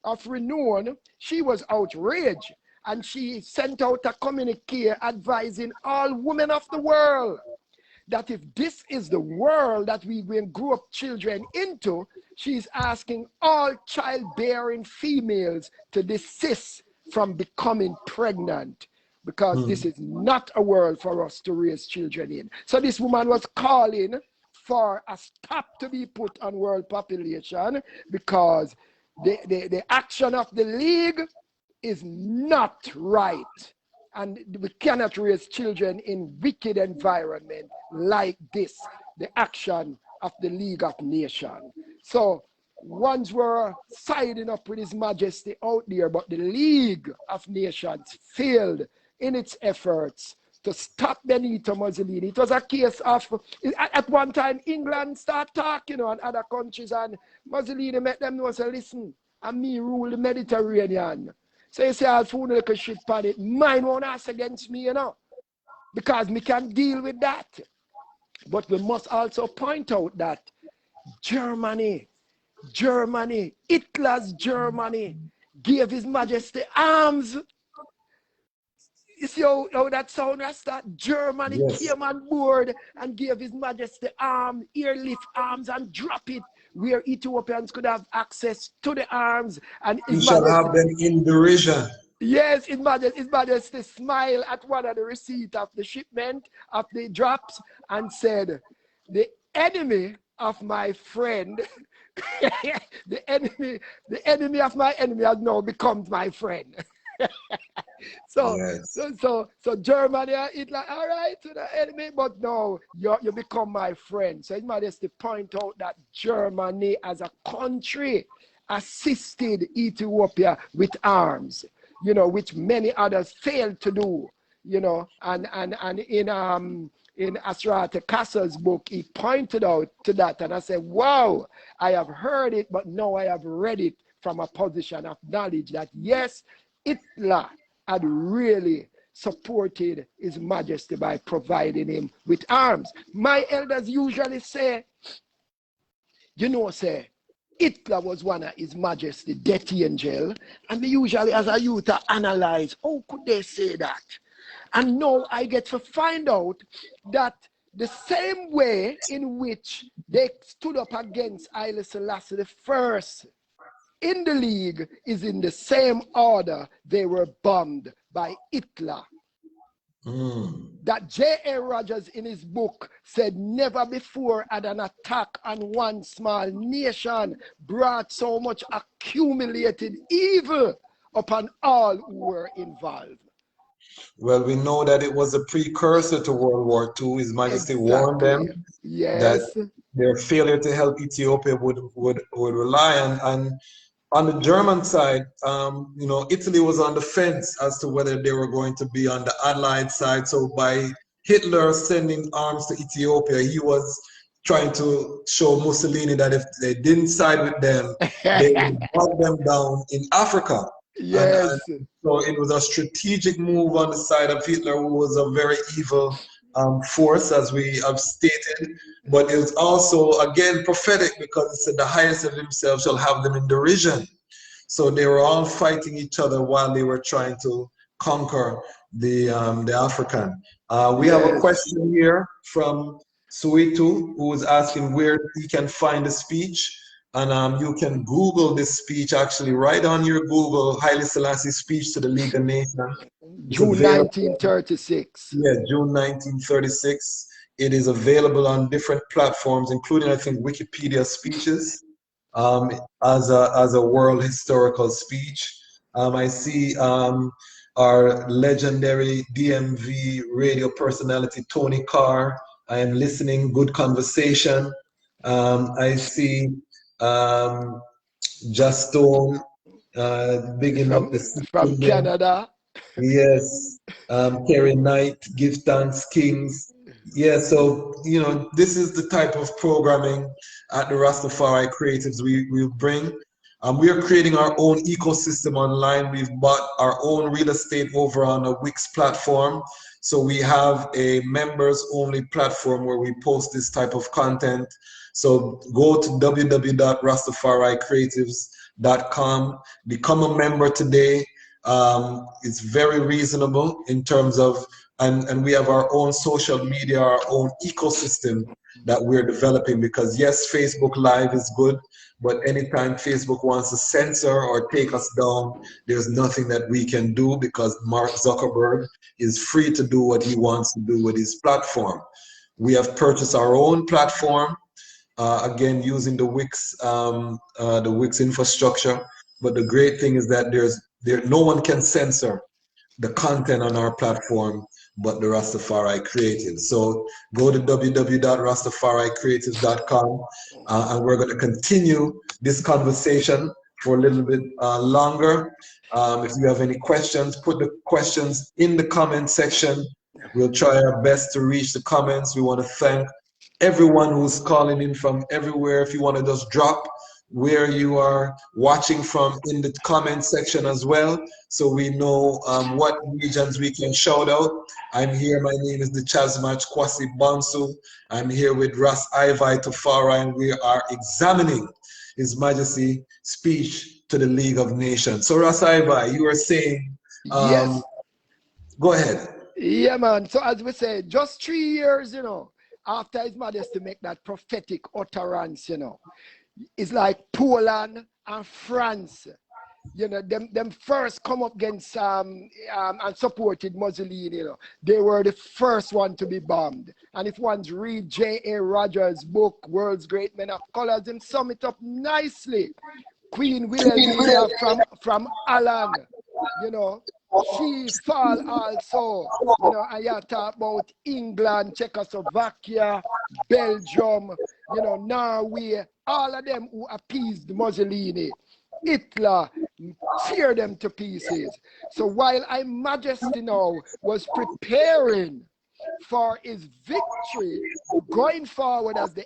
of renown. She was outraged, and she sent out a communique advising all women of the world that if this is the world that we will grow up children into, she's asking all childbearing females to desist from becoming pregnant, because this is not a world for us to raise children in. So this woman was calling for a stop to be put on world population, because the action of the League is not right. And we cannot raise children in wicked environment like this, the action of the League of Nations. So ones were siding up with His Majesty out there, but the League of Nations failed in its efforts to stop Benito Mussolini. It was a case of, at one time, England start talking on other countries, and Mussolini met them know, say, listen, and me rule the Mediterranean. So you say, I'll phone a little shit on it. Mine won't ask against me, you know, because me can deal with that. But we must also point out that Germany, Hitler's Germany, gave His Majesty arms. You see how that sound, Rasta? Germany came on board and gave His Majesty arms, airlift arms, and drop it where Ethiopians could have access to the arms. And you shall have them in derision. Yes, His Majesty smiled at one of the receipt of the shipment of the drops and said, the enemy of my friend, the enemy of my enemy has now become my friend. So Germany, it's like, all right, to the enemy, but no, you become my friend. So His Majesty point out that Germany as a country assisted Ethiopia with arms, you know, which many others failed to do, you know, and in Asrate Kassa's book, he pointed out to that, and I said, wow, I have heard it, but now I have read it from a position of knowledge that yes, Hitler had really supported His Majesty by providing him with arms. My elders usually say, you know, say, Hitler was one of His Majesty death angel, and we usually as a youth analyze, how could they say that? And now I get to find out that the same way in which they stood up against Haile Selassie I in the League is in the same order they were bombed by Hitler. That J.A. Rogers in his book said never before had an attack on one small nation brought so much accumulated evil upon all who were involved. Well, we know that it was a precursor to World War II. His Majesty warned them that their failure to help Ethiopia would rely on on the German side, you know, Italy was on the fence as to whether they were going to be on the Allied side. So by Hitler sending arms to Ethiopia, he was trying to show Mussolini that if they didn't side with them, they would hunt them down in Africa. Yes. And so it was a strategic move on the side of Hitler, who was a very evil force, as we have stated. But it was also, again, prophetic, because it said the highest of himself shall have them in derision. So they were all fighting each other while they were trying to conquer the African. We have a question here from Suitu, who is asking where he can find the speech. And you can Google this speech, actually, right on your Google, Haile Selassie speech to the League of Nations. June 1936. Yeah, June 1936. It is available on different platforms, including, I think, Wikipedia speeches, as a world historical speech. I see our legendary DMV radio personality, Tony Carr. I am listening, good conversation. I see Justone, bigging up the from Canada. Yes, Kerry Knight, Give Thanks Kings. Yeah, so, you know, this is the type of programming at the Rastafari Creatives we bring. We are creating our own ecosystem online. We've bought our own real estate over on a Wix platform. So we have a members only platform where we post this type of content. So go to www.rastafaricreatives.com, become a member today. It's very reasonable in terms of, and we have our own social media, our own ecosystem that we're developing, because yes, Facebook Live is good, but anytime Facebook wants to censor or take us down, there's nothing that we can do, because Mark Zuckerberg is free to do what he wants to do with his platform. We have purchased our own platform, again, using the Wix infrastructure. But the great thing is that no one can censor the content on our platform but the Rastafari Creatives. So go to www.rastafaricreatives.com, and we're going to continue this conversation for a little bit longer. If you have any questions, put the questions in the comment section. We'll try our best to reach the comments. We want to thank everyone who's calling in from everywhere. If you want to just drop where you are watching from in the comment section as well, so we know what regions we can shout out. I'm here, my name is the Chazmach Kwasi Bonsu. I'm here with Ras Ivi Tafari, and we are examining His Majesty's speech to the League of Nations. So Ras Ivi, you were saying, yes. Go ahead. Yeah, man. So as we say, just 3 years, you know, after His Majesty make that prophetic utterance, you know, it's like Poland and France, you know, them first come up against and supported Mussolini, you know. They were the first one to be bombed. And if one's read J.A. Rogers' book, World's Great Men of Colors, him sum it up nicely. Queen Wilhelmina from Holland, you know, she fall also, you know, and you talk about England, Czechoslovakia, Belgium, you know, Norway, all of them who appeased Mussolini. Hitler tear them to pieces. So while His Majesty now was preparing for his victory, going forward at the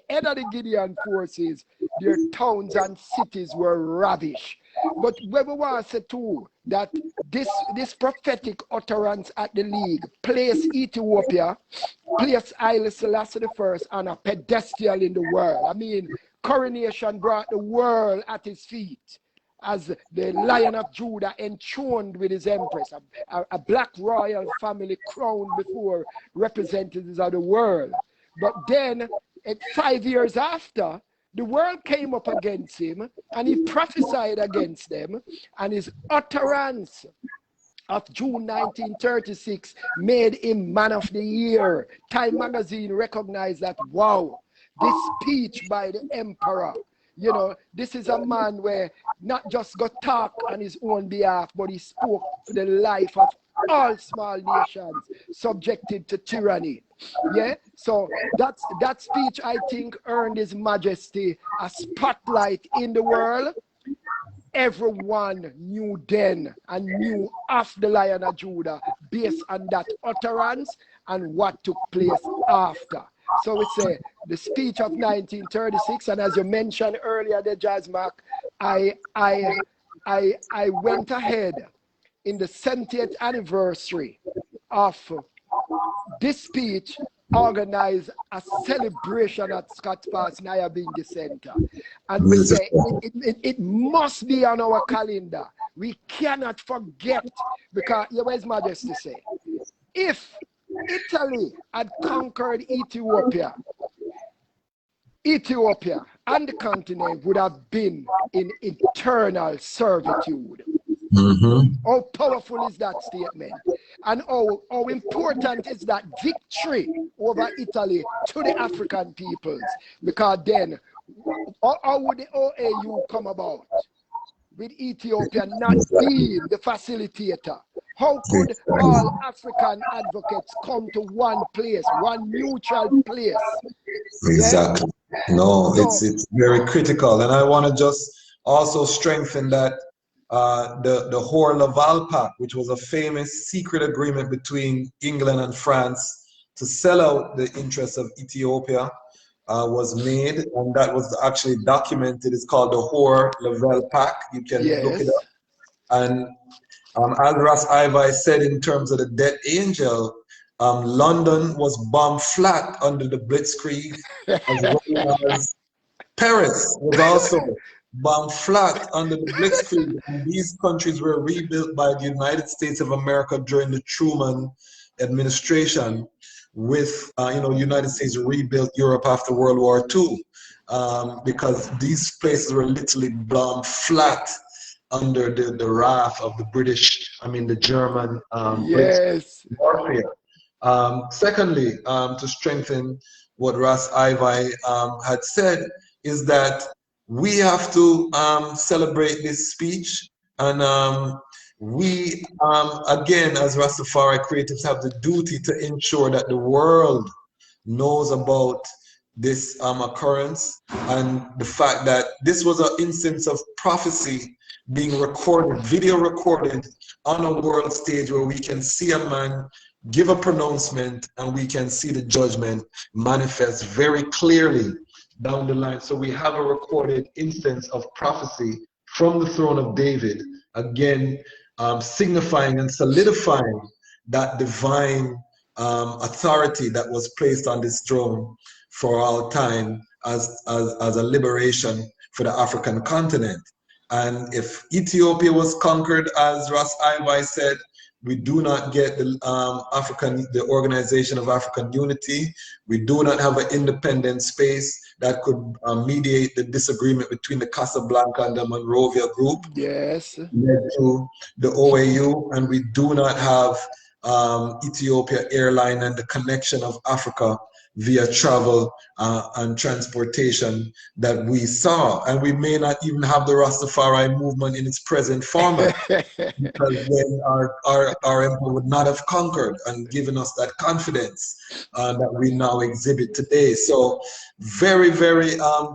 head of the Gideon forces, their towns and cities were ravished. But when we want to say too that this prophetic utterance at the League placed Ethiopia, placed Haile Selassie I on a pedestal in the world. I mean, coronation brought the world at his feet as the Lion of Judah enthroned with his empress, a black royal family crowned before representatives of the world. But then, 5 years after, the world came up against him, and he prophesied against them, and his utterance of June 1936 made him Man of the Year. Time magazine recognized that, wow, this speech by the emperor, you know, this is a man where not just got talk on his own behalf, but he spoke for the life of all small nations subjected to tyranny. Yeah, so that speech, I think, earned His Majesty a spotlight in the world. Everyone knew then and knew of the Lion of Judah based on that utterance, and what took place after. So we say the speech of 1936, and as you mentioned earlier, the Jazz Mark, I went ahead in the 70th anniversary of this speech, organized a celebration at Scotts Pass Nyahbinghi Center. And we say it must be on our calendar. We cannot forget, because, where's Majesty say? If Italy had conquered Ethiopia and the continent would have been in eternal servitude. How powerful is that statement? And how important is that victory over Italy to the African peoples? Because then, how would the OAU come about with Ethiopia not being the facilitator? How could all African advocates come to one place, one neutral place? Exactly. No, it's very critical. And I want to just also strengthen that the Hoare-Laval Pact, which was a famous secret agreement between England and France to sell out the interests of Ethiopia, was made, and that was actually documented. It's called the Hoare-Laval Pact. You can look it up. And as Ras Ivi said, in terms of the Death Angel, London was bombed flat under the Blitzkrieg, as well as Paris was also bombed flat under the Blitzkrieg. And these countries were rebuilt by the United States of America during the Truman administration, with United States rebuilt Europe after World War II, because these places were literally bombed flat under the wrath of the the German warfare. Secondly, to strengthen what Ras Ivi had said, is that we have to celebrate this speech, and we, again, as Rastafari creatives, have the duty to ensure that the world knows about this occurrence, and the fact that this was an instance of prophecy being recorded, video recorded on a world stage, where we can see a man give a pronouncement and we can see the judgment manifest very clearly down the line. So we have a recorded instance of prophecy from the throne of David, again, signifying and solidifying that divine authority that was placed on this throne for all time as a liberation for the African continent. And if Ethiopia was conquered, as Ras Ivi said, we do not get the Organization of African Unity. We do not have an independent space that could mediate the disagreement between the Casablanca and the Monrovia group. Yes. Led to the OAU, and we do not have Ethiopia Airline and the connection of Africa via travel and transportation that we saw. And we may not even have the Rastafari movement in its present format, because then our emperor would not have conquered and given us that confidence that we now exhibit today. So very, very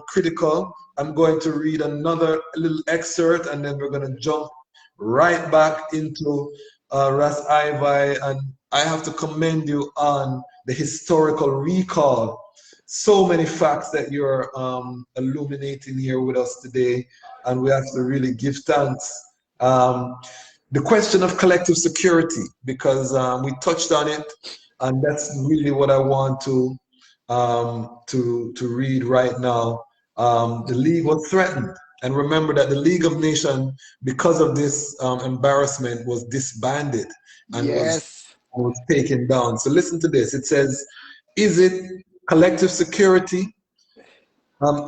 critical. I'm going to read another little excerpt, and then we're going to jump right back into Ras Ivi. And I have to commend you on the historical recall. So many facts that you're illuminating here with us today, and we have to really give thanks. The question of collective security, because we touched on it, and that's really what I want to read right now. The League was threatened, and remember that the League of Nations, because of this embarrassment, was disbanded and was taken down. So listen to this. It says, is it collective security?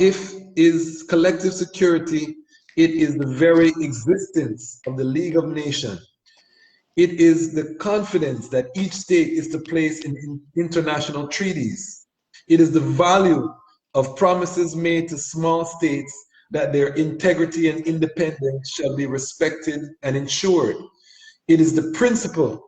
If is collective security, it is the very existence of the League of Nations. It is the confidence that each state is to place in international treaties. It is the value of promises made to small states that their integrity and independence shall be respected and ensured. It is the principle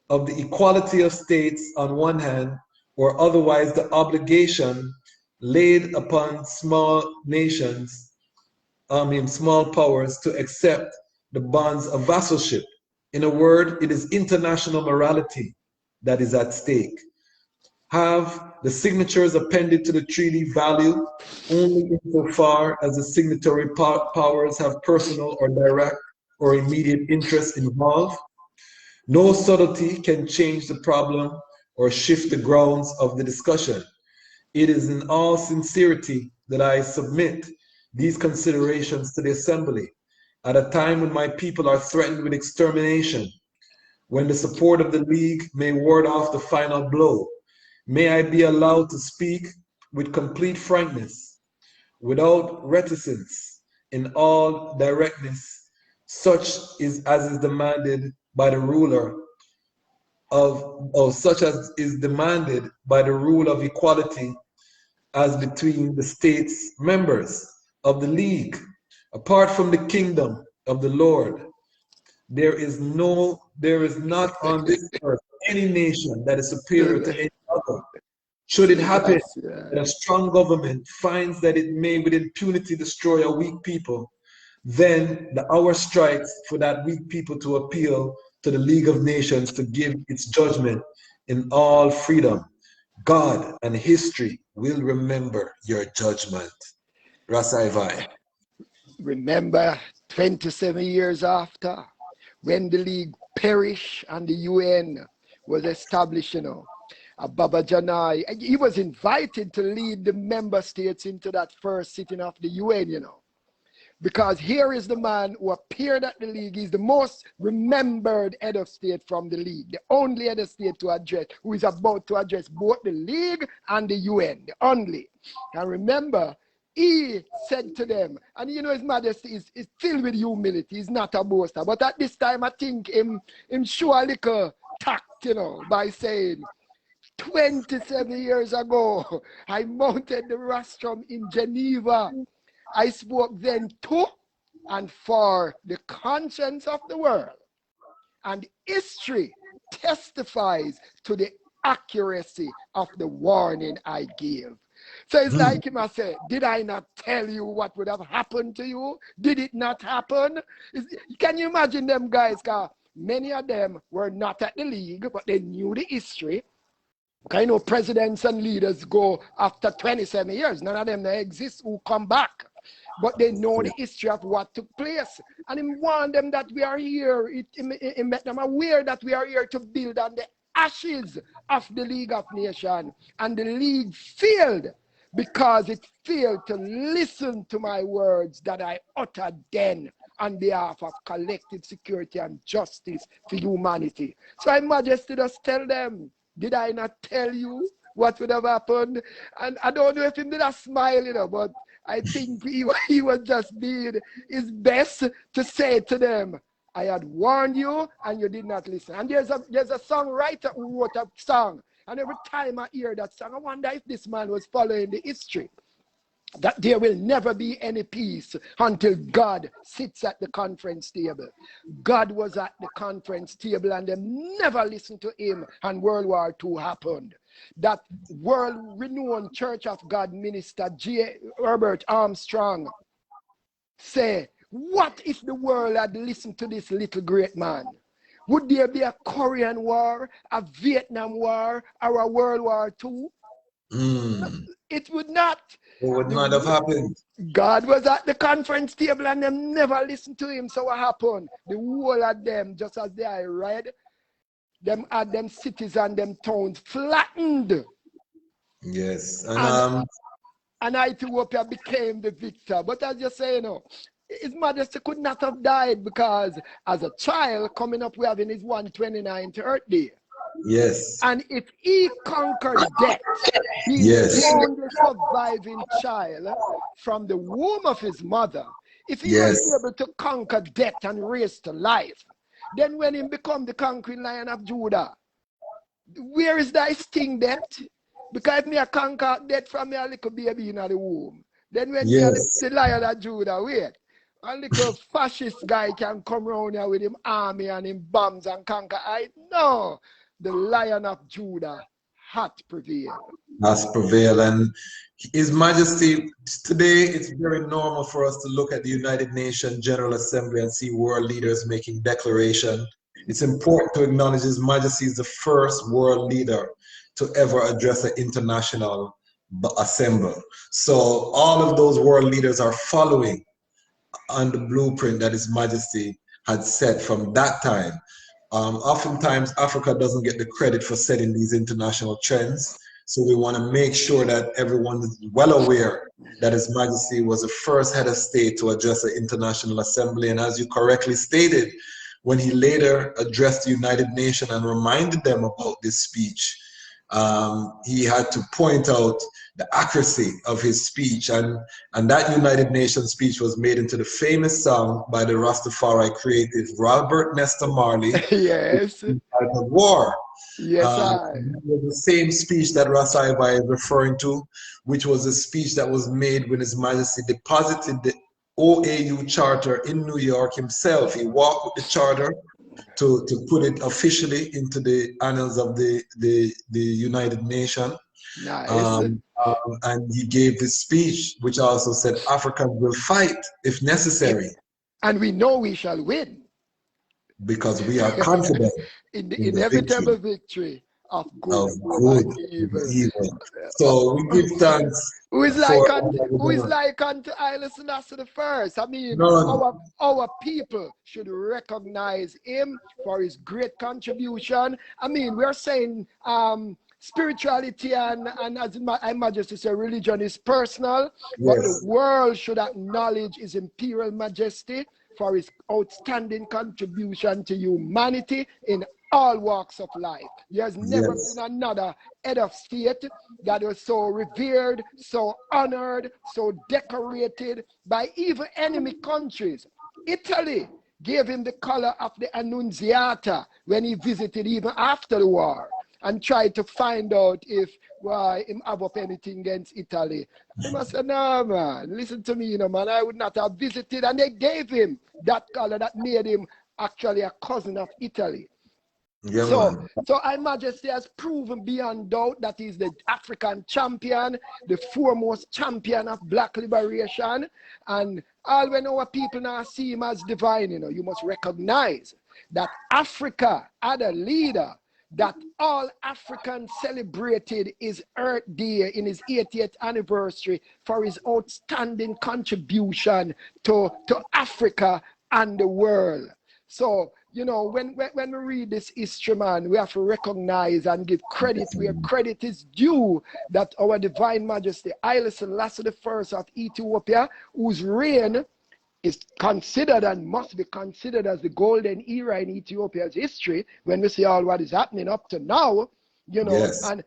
of the equality of states on one hand, or otherwise the obligation laid upon small nations, small powers, to accept the bonds of vassalship. In a word, it is international morality that is at stake. Have the signatures appended to the treaty value only insofar as the signatory powers have personal or direct or immediate interest involved? No subtlety can change the problem or shift the grounds of the discussion. It is in all sincerity that I submit these considerations to the Assembly at a time when my people are threatened with extermination, when the support of the League may ward off the final blow. May I be allowed to speak with complete frankness, without reticence, in all directness, such as is demanded by the ruler such as is demanded by the rule of equality as between the states members of the League. Apart from the kingdom of the Lord, there is not on this earth any nation that is superior to any other. Should it happen that a strong government finds that it may with impunity destroy a weak people, then the hour strikes for that weak people to appeal to the League of Nations to give its judgment in all freedom. God and history will remember your judgment. Ras Ivi. Remember 27 years after, when the League perished and the UN was established, you know, Boboshanti, he was invited to lead the member states into that first sitting of the UN, you know. Because here is the man who appeared at the League. He's the most remembered head of state from the League, the only head of state to address, who is about to address both the League and the UN, the only. And remember, he said to them, and you know, His Majesty is filled with humility. He's not a boaster. But at this time, I think him show a little tact, you know, by saying, 27 years ago, I mounted the rostrum in Geneva. I spoke then to and for the conscience of the world. And history testifies to the accuracy of the warning I gave. So it's like him, I said, did I not tell you what would have happened to you? Did it not happen? Can you imagine them guys? Many of them were not at the League, but they knew the history. Okay, you know, presidents and leaders go after 27 years. None of them that exist who come back. But they know the history of what took place. And he warned them that we are here. It made them aware that we are here to build on the ashes of the League of Nations. And the League failed because it failed to listen to my words that I uttered then on behalf of collective security and justice for humanity. So His Majesty just tell them, did I not tell you what would have happened? And I don't know if he did a smile, you know, but I think he was just doing his best to say to them, I had warned you and you did not listen. And there's a songwriter who wrote a song. And every time I hear that song, I wonder if this man was following the history. That there will never be any peace until God sits at the conference table. God was at the conference table and they never listened to him, and World War II happened. That world-renowned Church of God minister J. Herbert Armstrong say, what if the world had listened to this little great man? Would there be a Korean War, a Vietnam War, or a World War II? It would not. It would not have happened. God was at the conference table and them never listened to him. So what happened? The whole of them, just as they read, them had them cities and them towns flattened. Yes. And Ethiopia became the victor. But as you say, you know, His Majesty could not have died because as a child coming up, we having his 129th birthday. Yes. And if he conquered death, he's the only surviving child from the womb of his mother. If he was able to conquer death and raise to life, then when he become the conquering Lion of Judah, where is thy sting death? Because if me a conquer death from me a little baby in the womb, then when me the Lion of Judah, wait, a little fascist guy can come around here with him army and him bombs and conquer. I know. The Lion of Judah has prevailed. Has prevailed. And His Majesty, today it's very normal for us to look at the United Nations General Assembly and see world leaders making declaration. It's important to acknowledge His Majesty is the first world leader to ever address an international assembly. So all of those world leaders are following on the blueprint that His Majesty had set from that time. Oftentimes, Africa doesn't get the credit for setting these international trends. So we want to make sure that everyone is well aware that His Majesty was the first head of state to address the International Assembly. And as you correctly stated, when he later addressed the United Nations and reminded them about this speech, he had to point out the accuracy of his speech. And that United Nations speech was made into the famous song by the Rastafari creative Robert Nesta Marley, Yes. The War. Yes, It was the same speech that Ras Ivi is referring to, which was a speech that was made when His Majesty deposited the OAU Charter in New York himself. He walked with the charter to put it officially into the annals of the United Nations. Nice. And he gave this speech, which also said Africans will fight if necessary. And we know we shall win. Because we are confident in the inevitable victory of good and evil. So we give thanks. Who is like unto Haile Selassie the First? I mean, our people should recognize him for his great contribution. I mean, we're saying spirituality and as my Majesty said, religion is personal, but the world should acknowledge His Imperial Majesty for his outstanding contribution to humanity in all walks of life. There's never been another head of state that was so revered, so honored, so decorated by even enemy countries. Italy gave him the color of the Annunziata when he visited even after the war and tried to find out if him have up anything against Italy. He must say, no, man, listen to me, man, I would not have visited. And they gave him that color that made him actually a cousin of Italy. Yeah, so Her Majesty has proven beyond doubt that he's the African champion, the foremost champion of black liberation. And all when our people now see him as divine, you must recognize that Africa had a leader that all Africans celebrated his Earth Day in his 80th anniversary for his outstanding contribution to Africa and the world. So, when we read this history, man, we have to recognize and give credit where credit is due, that our Divine Majesty Haile Selassie I of Ethiopia, whose reign is considered and must be considered as the golden era in Ethiopia's history, when we see all what is happening up to now, and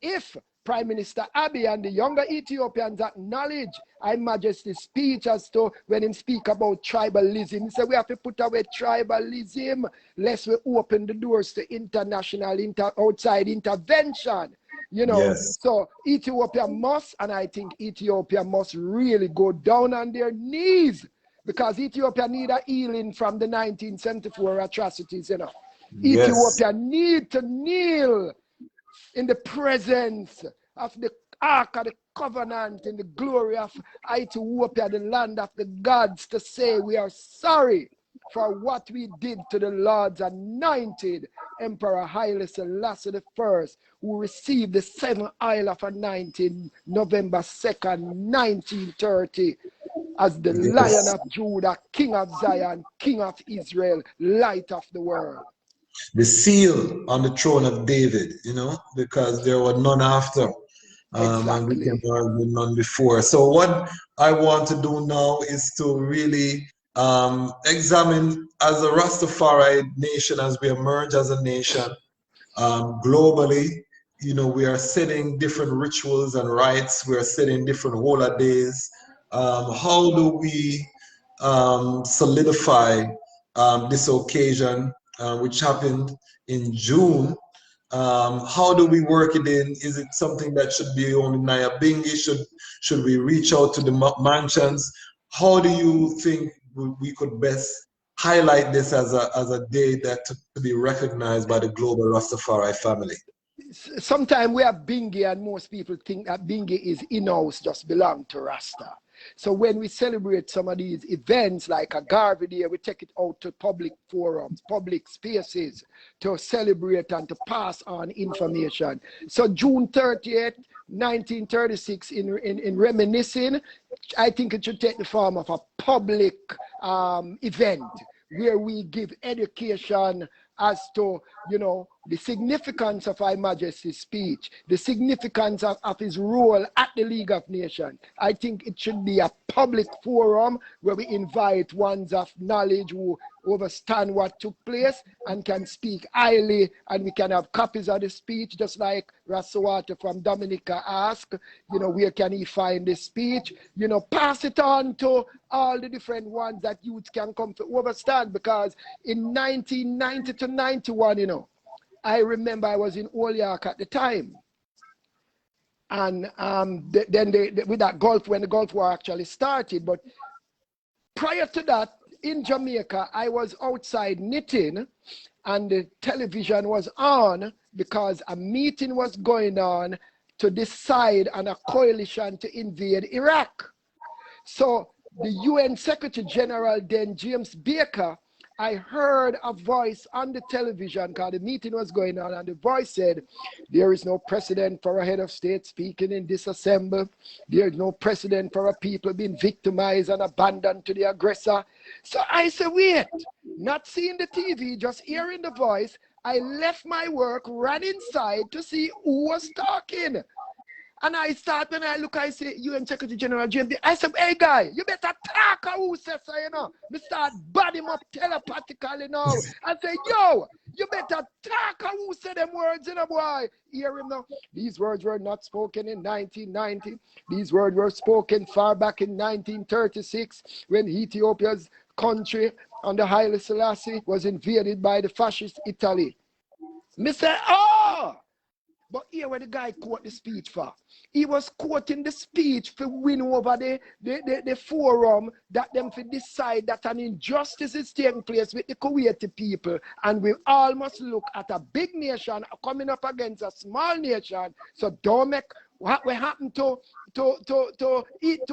if Prime Minister Abiy and the younger Ethiopians acknowledge Her Majesty's speech as to when him speak about tribalism, he said we have to put away tribalism lest we open the doors to international outside intervention. So Ethiopia must, and I think Ethiopia must really go down on their knees, because Ethiopia need a healing from the 1974 atrocities, Ethiopia need to kneel in the presence of the Ark of the Covenant, in the glory of Ethiopia, the land of the gods, to say we are sorry for what we did to the Lord's anointed Emperor Haile Selassie I, who received the 7th Isle of Anointing November 2nd, 1930, as the Lion of Judah, King of Zion, King of Israel, Light of the world. The seal on the throne of David, because there were none after. And we can argue none before. So what I want to do now is to really examine, as a Rastafari nation, as we emerge as a nation globally, we are setting different rituals and rites, we are setting different holidays. How do we solidify this occasion, which happened in June? How do we work it in? Is it something that should be only Nyahbinghi? Should we reach out to the mansions? How do you think we could best highlight this as a day that to be recognized by the global Rastafari family? Sometimes we have Bingi, and most people think that Bingi is in-house, just belong to Rasta. So when we celebrate some of these events like a Garvey Day, we take it out to public forums, public spaces to celebrate and to pass on information. So June 30th, 1936, in reminiscing, I think it should take the form of a public event where we give education as to, you know, the significance of Her Majesty's speech, the significance of his role at the League of Nations. I think it should be a public forum where we invite ones of knowledge who understand what took place and can speak highly, and we can have copies of the speech, just like Rasawata from Dominica asked, you know, where can he find the speech? You know, pass it on to all the different ones that youth can come to understand, because in 1990 to 91, you know, I remember I was in Holyoke at the time. And then with that Gulf, when the Gulf War actually started. But prior to that, in Jamaica, I was outside knitting and the television was on because a meeting was going on to decide on a coalition to invade Iraq. So the UN Secretary General then, James Baker, I heard a voice on the television because the meeting was going on, and the voice said, there is no precedent for a head of state speaking in this assembly. There is no precedent for a people being victimized and abandoned to the aggressor. So I said, wait, not seeing the TV, just hearing the voice. I left my work, ran inside to see who was talking. And I start, when I look, I say, UN Secretary General James, I said, hey guy, you better talk who says so, you know. Me start bad him up telepathically now. I say, yo, you better talk who said them words, you know, boy. Hear him now. These words were not spoken in 1990. These words were spoken far back in 1936 when Ethiopia's country under Haile Selassie was invaded by the fascist Italy. Me say, oh! But here where the guy quote the speech for. He was quoting the speech to win over the forum that them to decide that an injustice is taking place with the Kuwaiti people. And we all must look at a big nation coming up against a small nation. So don't make what will happen to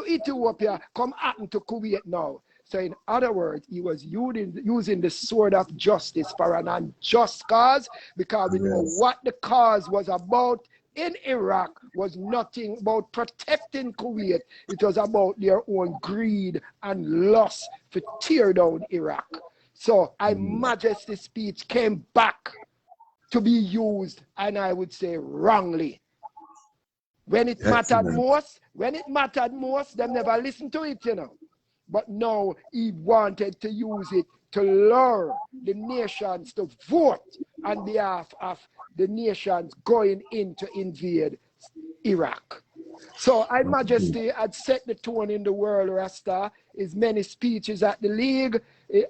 Ethiopia come happen to Kuwait now. So in other words, he was using the sword of justice for an unjust cause, because we know what the cause was about in Iraq was nothing about protecting Kuwait. It was about their own greed and lust to tear down Iraq. So Her Majesty's speech came back to be used, and I would say wrongly. When it mattered most, them never listened to it, you know. But now he wanted to use it to lure the nations to vote on behalf of the nations going in to invade Iraq. So Her Majesty had set the tone in the world, Rasta. His many speeches at the League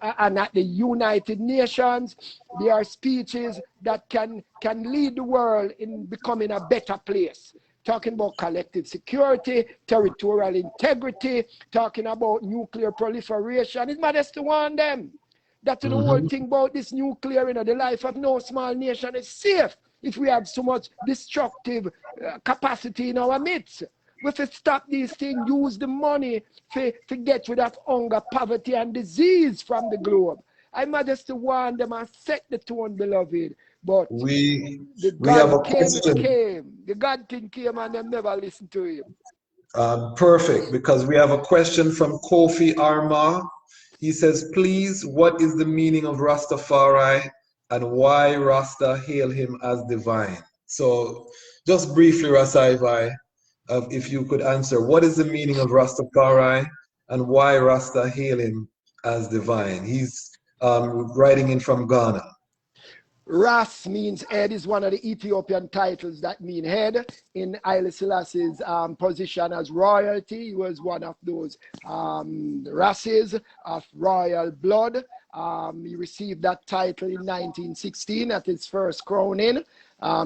and at the United Nations. They are speeches that can lead the world in becoming a better place. Talking about collective security, territorial integrity, talking about nuclear proliferation. His Majesty want them. That's the whole thing about this nuclear, you know, the life of no small nation is safe if we have so much destructive capacity in our midst. We have to stop these things, use the money to get rid of hunger, poverty, and disease from the globe. Her Majesty want them and set the tone, beloved. But we God have a question. The God King came and they never listened to him. Perfect, because we have a question from Kofi Arma. He says, please, what is the meaning of Rastafari and why Rasta hail him as divine? So just briefly, Ras Ivi, if you could answer, what is the meaning of Rastafari and why Rasta hail him as divine? He's writing in from Ghana. Ras means head, is one of the Ethiopian titles that mean head. In Haile Selassie's position as royalty, he was one of those Rases of royal blood. He received that title in 1916 at his first crowning,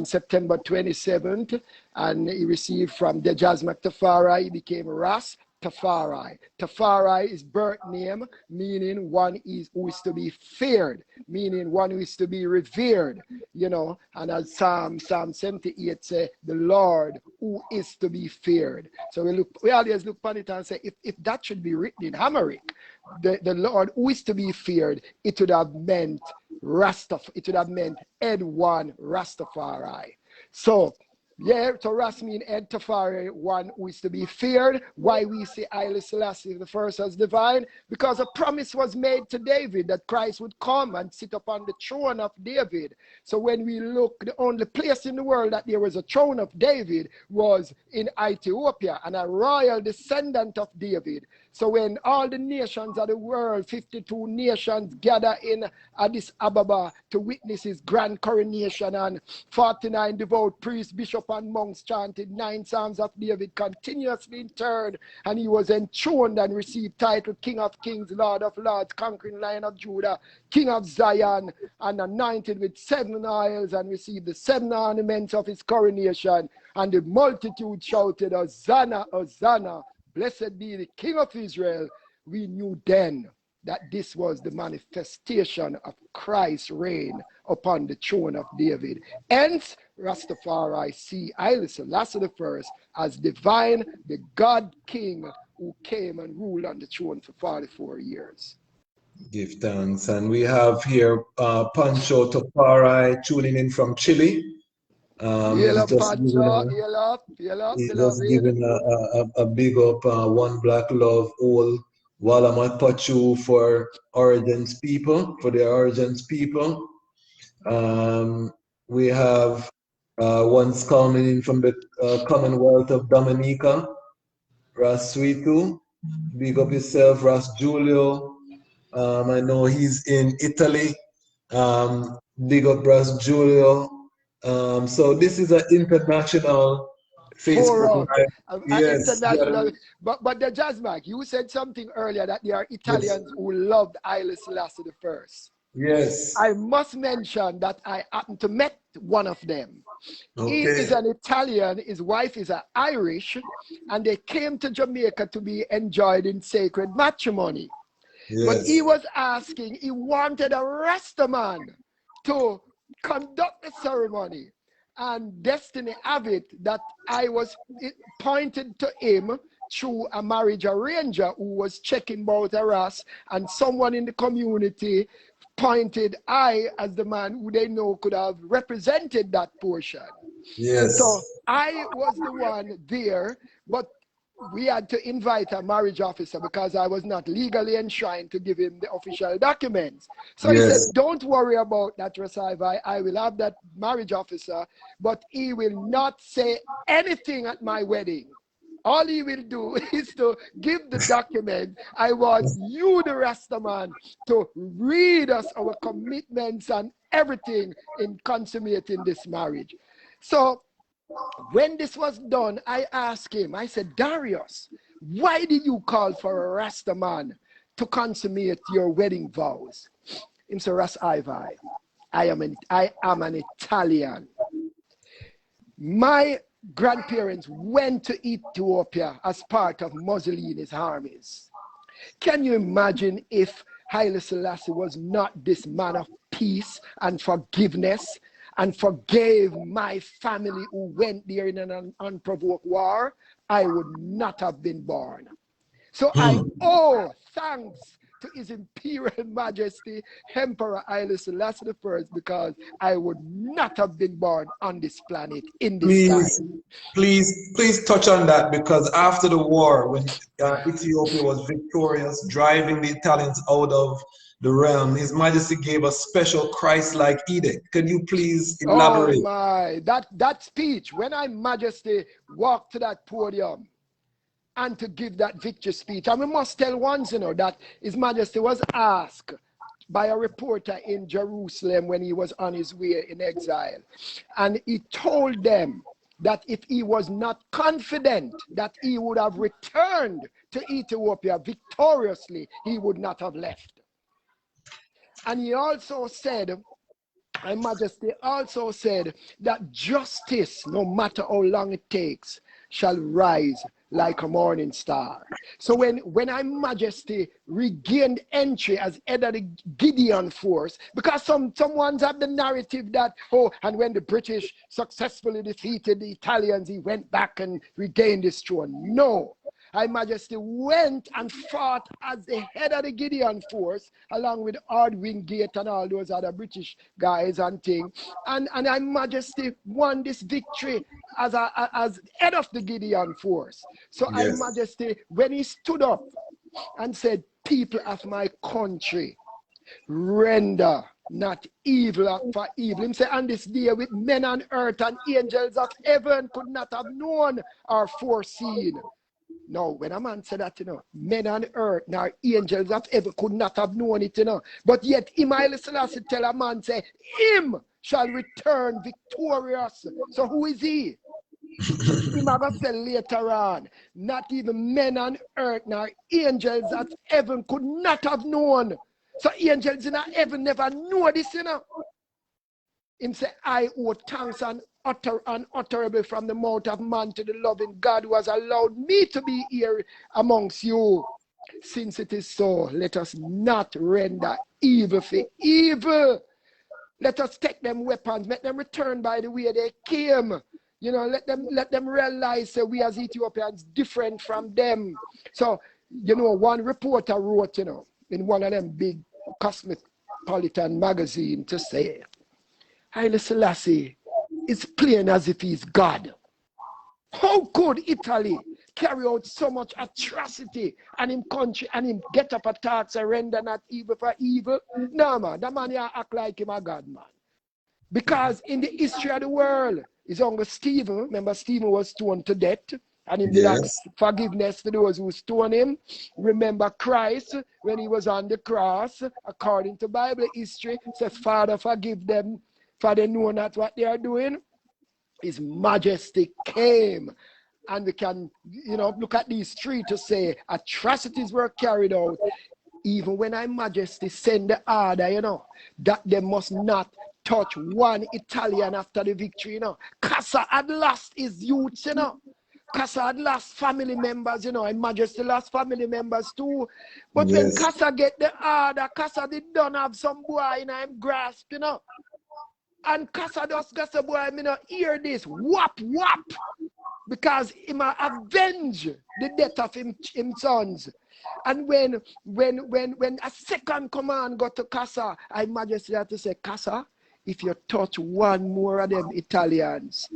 September 27th. And he received from Dejazmak Tafari, he became Ras. Tafari. Tafari is birth name, meaning one is who is to be feared, meaning one who is to be revered, you know. And as Psalm 78 say, the Lord who is to be feared. So we always look upon it and say, if that should be written in Hameric, the Lord who is to be feared, it would have meant it would have meant Ed1 Rastafari. So yeah, so Ras mean Ed Tafari, one who is to be feared. Why we say Haile Selassie the first as divine? Because a promise was made to David that Christ would come and sit upon the throne of David. So when we look, the only place in the world that there was a throne of David was in Ethiopia, and a royal descendant of David. So when all the nations of the world, 52 nations, gather in Addis Ababa to witness his grand coronation, and 49 devout priests, bishops, and monks chanted 9 Psalms of David continuously in turn, and he was enthroned and received title King of Kings, Lord of Lords, conquering Lion of Judah, King of Zion, and anointed with 7 oils, and received the 7 ornaments of his coronation. And the multitude shouted, Hosanna, Hosanna, blessed be the King of Israel. We knew then that this was the manifestation of Christ's reign upon the throne of David. Hence, Rastafari see Haile Selassie I as divine, the God King who came and ruled on the throne for 44 years. Give thanks. And we have here Pancho Tafari tuning in from Chile. He's just giving a big up, one black love, all Walamat Pachu for Origins people, for the Origins people. We have ones coming in from the Commonwealth of Dominica, Ras Sweetu. Big up yourself, Ras Julio. I know he's in Italy. Big up Ras Julio. So this is an international Facebook Live. Yes. International, but the Jazzmack, you said something earlier that there are Italians who loved Haile Selassie I. Yes. I must mention that I happened to met one of them. Okay. He is an Italian, his wife is an Irish, and they came to Jamaica to be enjoyed in sacred matrimony. Yes. But he was asking, he wanted a Rastaman to conduct the ceremony, and destiny have it that I was pointed to him through a marriage arranger who was checking about a Ras, and someone in the community pointed I as the man who they know could have represented that portion. Yes. So I was the one there, but we had to invite a marriage officer because I was not legally enshrined to give him the official documents. So yes. He said, don't worry about that, Ras Ivi. I will have that marriage officer, but he will not say anything at my wedding. All he will do is to give the document. I want you, the Rastaman, to read us our commitments and everything in consummating this marriage. So when this was done, I asked him, I said, Darius, why did you call for a Rastaman to consummate your wedding vows? He said, Ras Ivi, I am an Italian. My grandparents went to Ethiopia as part of Mussolini's armies. Can you imagine if Haile Selassie was not this man of peace and forgiveness and forgave my family who went there in an unprovoked war? I would not have been born. So I owe thanks to His Imperial Majesty Emperor Haile Selassie I, because I would not have been born on this planet in this time. Please touch on that, because after the war, when Ethiopia was victorious, driving the Italians out of the realm, His Majesty gave a special Christ-like edict. Can you please elaborate? Oh my, that speech, when His Majesty walked to that podium and to give that victory speech. And we must tell once, that His Majesty was asked by a reporter in Jerusalem when he was on his way in exile. And he told them that if he was not confident that he would have returned to Ethiopia victoriously, he would not have left. And he also said, His Majesty also said that justice, no matter how long it takes, shall rise like a morning star. So when Her Majesty regained entry as head of the Gideon force, because some ones have the narrative that, oh, and when the British successfully defeated the Italians, he went back and regained his throne. No. Her Majesty went and fought as the head of the Gideon force, along with Wingate and all those other British guys and things. And Her Majesty won this victory as head of the Gideon force. So Her Majesty, when he stood up and said, people of my country, render not evil for evil. Him say, on this day with men on earth and angels of heaven could not have known or foreseen. No, when a man said that, men on earth, nor angels of heaven could not have known it, But yet, Haile Selassie tell a man, say, him shall return victorious. So who is he? Him have to say later on, not even men on earth, nor angels of heaven could not have known. So angels in heaven never know this, Him say, I owe thanks and unutterable from the mouth of man to the loving God who has allowed me to be here amongst you. Since it is so, let us not render evil for evil. Let us take them weapons, make them return by the way they came. Let them realize that we as Ethiopians different from them. So, one reporter wrote, in one of them big cosmopolitan magazine to say, Haile Selassie is plain as if he's God. How could Italy carry out so much atrocity and him country and him get up a talk, surrender not evil for evil? No, man, that man here act like him a God, man. Because in the history of the world, his uncle Stephen, remember Stephen was stoned to death, and him did ask forgiveness to those who stoned him. Remember Christ, when he was on the cross, according to Bible history, said, Father, forgive them, for they know not what they are doing. His Majesty came, and we can, look at these three to say atrocities were carried out. Even when Her Majesty sent the order, that they must not touch one Italian after the victory, Casa had lost his youths, Casa had lost family members, Her Majesty lost family members too. But when Casa get the order, Casa did not have some boy in him grasp, And Casa just got a boy, hear this, whap, whap, because he might avenge the death of him sons. And when a second command got to Casa, Her Majesty had to say, Casa, if you touch one more of them Italians,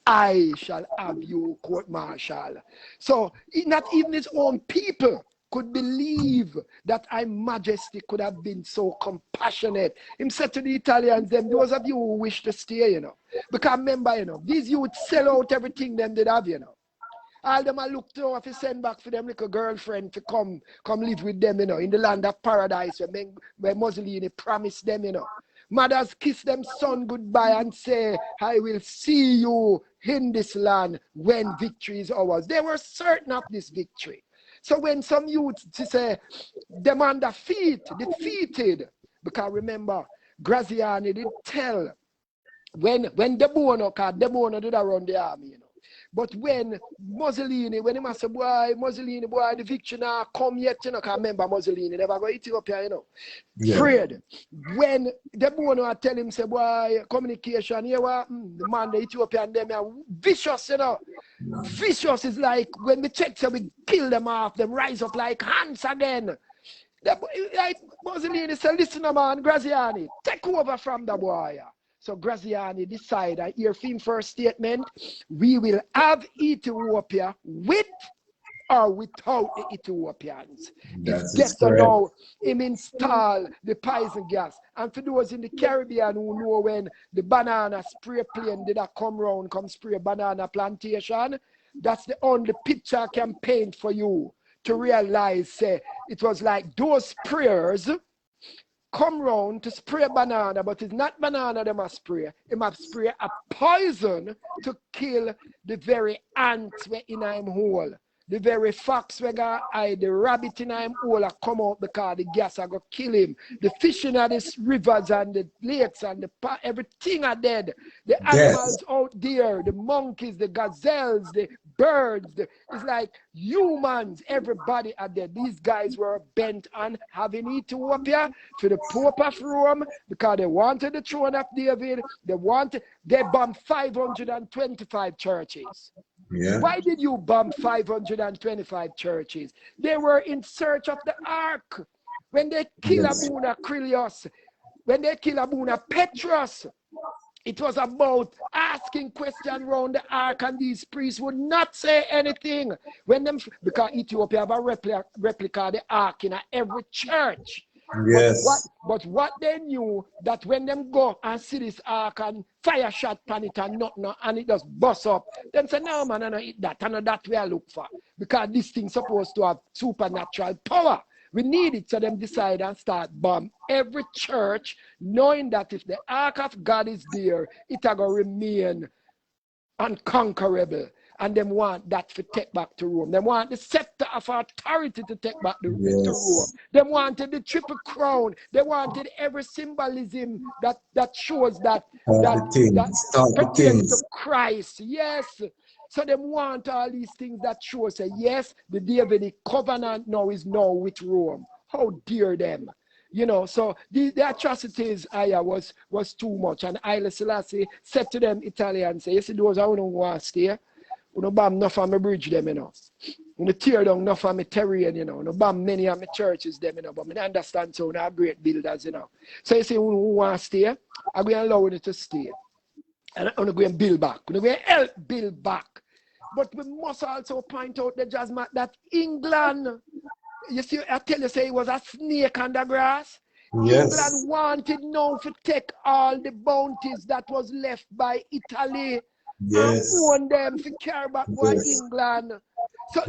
I shall have you court-martial. So not even his own people could believe that Her Majesty could have been so compassionate. Him said to the Italians, those of you who wish to stay, because remember, these youths sell out everything them did have, All them are looked to if you send back for them like a girlfriend to come live with them, in the land of paradise where Mussolini promised them, Mothers kiss them son goodbye and say, I will see you in this land when victory is ours. They were certain of this victory. So when some youths say, them on the feet, defeated, because remember, Graziani did tell, when De Bono, because De Bono did around the army, But when Mussolini, when he must say, boy, Mussolini, boy, the victory now come yet, because remember Mussolini never go Ethiopia, Afraid. When De Bono tell him, say, boy, communication, the man, the Ethiopian, them are vicious, Vicious is like when we check, so we kill them off, them rise up like ants again. Like Mussolini said, listen, man, Graziani, take over from the boy. So Graziani decided, I hear him first statement, we will have Ethiopia with or without the Ethiopians. It's better now him install the poison gas. And for those in the Caribbean who know when the banana spray plane did come round, come spray banana plantation, that's the only picture I can paint for you to realize it was like those sprayers come round to spray banana, but it's not banana they must spray. They must spray a poison to kill the very ants where in him hole. The very fox where the rabbit in him hole come out because the gas are going to kill him. The fish in the rivers and the lakes and everything are dead. The animals out there, the monkeys, the gazelles, the birds. It's like humans. Everybody are there. These guys were bent on having Ethiopia for the Pope of Rome because they wanted the throne of David. They bombed 525 churches. Yeah. Why did you bomb 525 churches? They were in search of the ark. When they kill Abuna Krilios, when they kill Abuna Petrus, it was about asking questions around the ark, and these priests would not say anything. Because Ethiopia have a replica of the ark in every church. Yes. But what they knew, that when them go and see this ark and fire shot pan it and nothing, and it just bust up, them say, no man, I don't eat that, and that we are look for. Because this thing supposed to have supernatural power. We need it, so them decide and start bomb every church, knowing that if the ark of God is there, it will remain unconquerable. And them want that to take back to Rome. They want the scepter of authority to take back to Rome. They wanted the triple crown. They wanted every symbolism that shows that pertains to Christ. Yes. So they want all these things that shows that yes, the Davidic covenant now is with Rome. How dare them? You know, so the atrocities was too much. And Haile Selassie said to them Italians, say, you see those who don't want to stay, you know, bomb enough of my bridge them, you know. You tear down enough of my terrain, you know. You bomb many of my churches them, you know. But I understand so now great builders, you know. So you see who want to stay, I'm going to allow you to stay. And I'm going to build back. I'm going to help build back. But we must also point out the Jasmine that England, you see, I tell you, say it was a snake on the grass. Yes. England wanted now to take all the bounties that was left by Italy and own them to care about England. So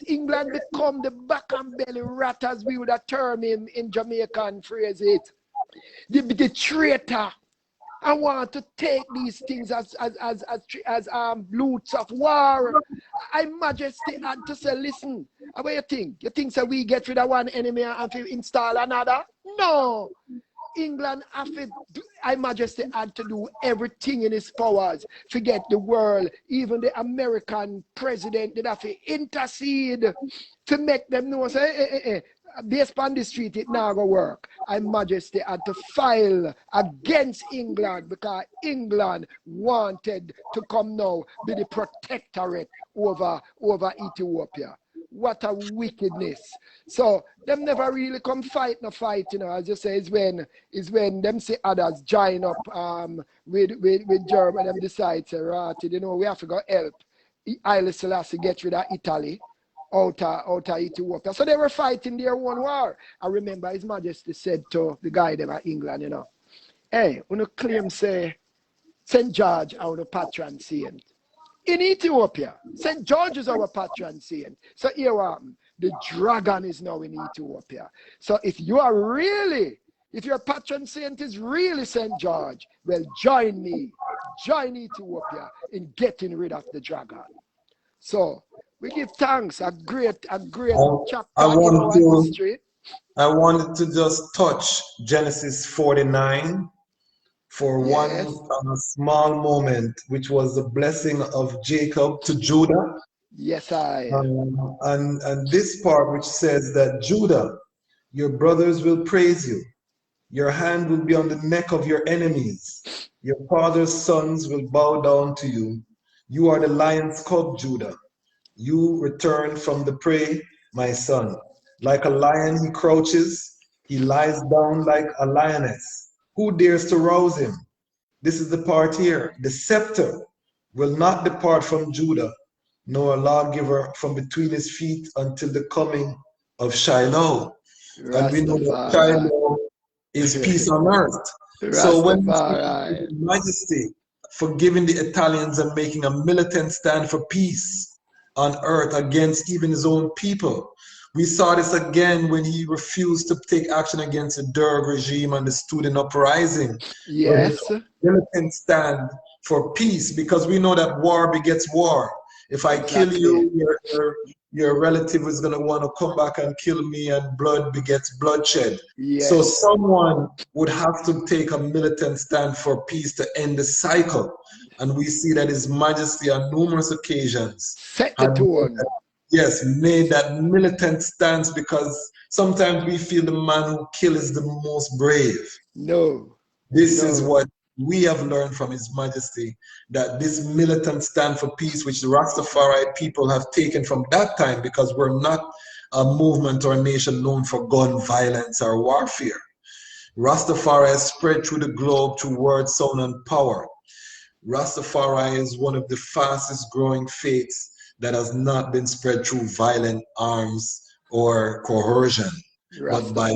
England become the back and belly rat, as we would have termed him in Jamaican phrase it. The traitor. I want to take these things as loots of war. I Majesty had to say, listen, what you think? You think that we get rid of one enemy and install another? No. England I Majesty had to do everything in his powers to get the world, even the American president did have to intercede to make them know, say, based on the street, it now go work. I Majesty had to file against England because England wanted to come now be the protectorate over Ethiopia. What a wickedness. So them never really come fight, you know, as you say, is when them see others join up with Germany and decide, say, right, you know, we have to go help Haile Selassie get rid of Italy. Out of Ethiopia. So they were fighting their own war. I remember His Majesty said to the guy them at England, you know, hey, when you claim say St. George our patron saint. In Ethiopia, St. George is our patron saint. So here the dragon is now in Ethiopia. So if your patron saint is really St. George, well, join me, join Ethiopia in getting rid of the dragon. So we give thanks, a great chapter in our history. I wanted to just touch Genesis 49 for one small moment, which was the blessing of Jacob to Judah. Yes, and this part which says that Judah, your brothers will praise you. Your hand will be on the neck of your enemies. Your father's sons will bow down to you. You are the lion's cub, Judah. You return from the prey, my son. Like a lion he crouches, he lies down like a lioness. Who dares to rouse him? This is the part here. The scepter will not depart from Judah, nor a lawgiver from between his feet until the coming of Shiloh. And we know that Shiloh is peace on earth. So when His Majesty forgiving the Italians and making a militant stand for peace on earth against even his own people. We saw this again when he refused to take action against the Derg regime and the student uprising. Yes. Militant stand for peace, because we know that war begets war. If I kill you, your relative is going to want to come back and kill me, and blood begets bloodshed. Yes. So someone would have to take a militant stand for peace to end the cycle. And we see that His Majesty on numerous occasions set the tone. Made that militant stance, because sometimes we feel the man who kills is the most brave. No. This is what we have learned from His Majesty, that this militant stand for peace, which the Rastafari people have taken from that time, because we're not a movement or a nation known for gun violence or warfare. Rastafari has spread through the globe through word, sound, and power. Rastafari is one of the fastest growing faiths that has not been spread through violent arms or coercion, but by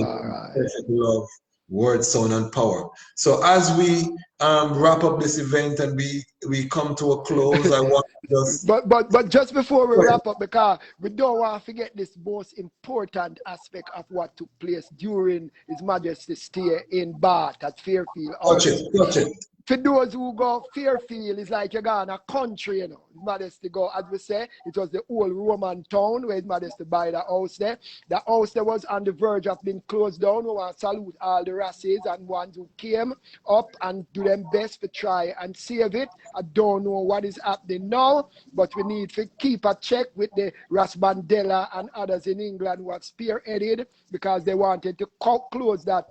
perfect love, word, sound, and power. So as we wrap up this event and we come to a close, I want to just... But just before we wrap up, because we don't want to forget this most important aspect of what took place during His Majesty's stay in Bath at Fairfield. Touch it. For those who go Fairfield, it's like you're going a country, you know. His Majesty go, as we say, it was the old Roman town where His Majesty buy the house there. The house there was on the verge of being closed down. We want to salute all the races and ones who came up and do them best to try and save it. I don't know what is happening now, but we need to keep a check with the Ras Mandela and others in England who have spearheaded, because they wanted to close that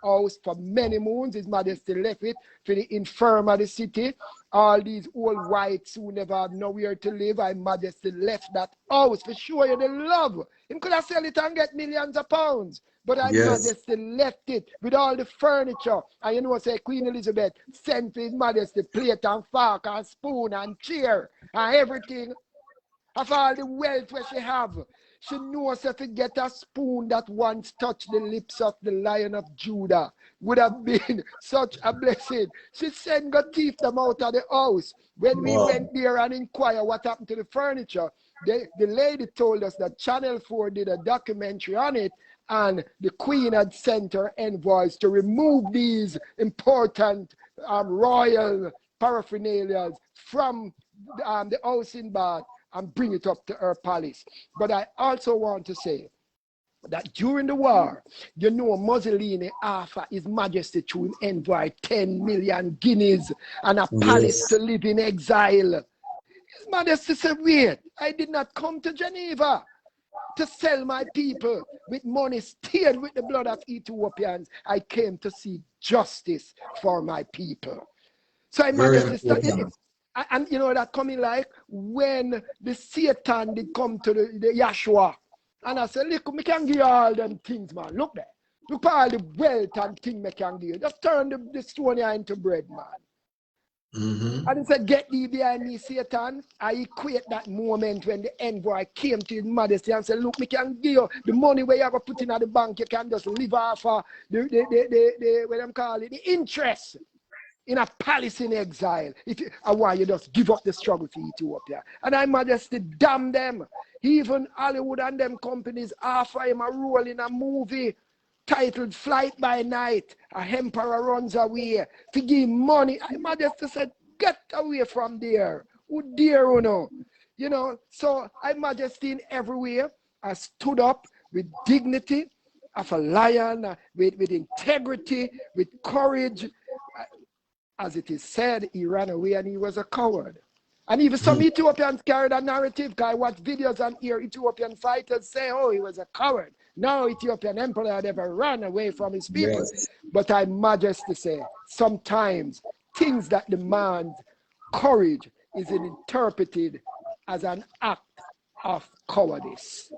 house for many moons. His Majesty left it for the infirm of the city. All these old whites who never have nowhere to live, His Majesty left that house for show you the love. He could have sold it and get millions of pounds. But His Majesty left it with all the furniture. And you know, say Queen Elizabeth sent for His Majesty plate and fork and spoon and chair and everything of all the wealth where she have. She knows if to get a spoon that once touched the lips of the Lion of Judah would have been such a blessing. She sent God thief them out of the house. When we went there and inquire what happened to the furniture, the lady told us that Channel 4 did a documentary on it, and the Queen had sent her envoys to remove these important royal paraphernalia from the house in Bath and bring it up to her palace. But I also want to say that during the war, you know, Mussolini offered His Majesty through him envoy 10 million guineas and a palace to live in exile. His Majesty said, wait, I did not come to Geneva to sell my people with money stained with the blood of Ethiopians. I came to see justice for my people. So His Majesty, and you know that coming like when the Satan did come to the Yahshua, and I said, look, we can give you all them things, man. Look there. Look at all the wealth and things we can give you. Just turn the stone here into bread, man. And he said, get thee behind me, Satan. I equate that moment when the envoy came to His Majesty and said, look, we can give you the money where you have to put in at the bank. You can just live off what them call it, the interest. In a palace in exile. I want you just give up the struggle for Ethiopia. And His Majesty damn them. Even Hollywood and them companies offer him a role in a movie titled Flight by Night. A emperor runs away to give money. His Majesty said, get away from there. Who dare you know? You know, so His Majesty in everywhere has stood up with dignity of a lion, with integrity, with courage. As it is said, he ran away and he was a coward. And even some Ethiopians carried a narrative, because I watch videos and hear Ethiopian fighters say, oh, he was a coward. No Ethiopian emperor had ever run away from his people. But His Majesty say, sometimes things that demand courage is interpreted as an act of cowardice.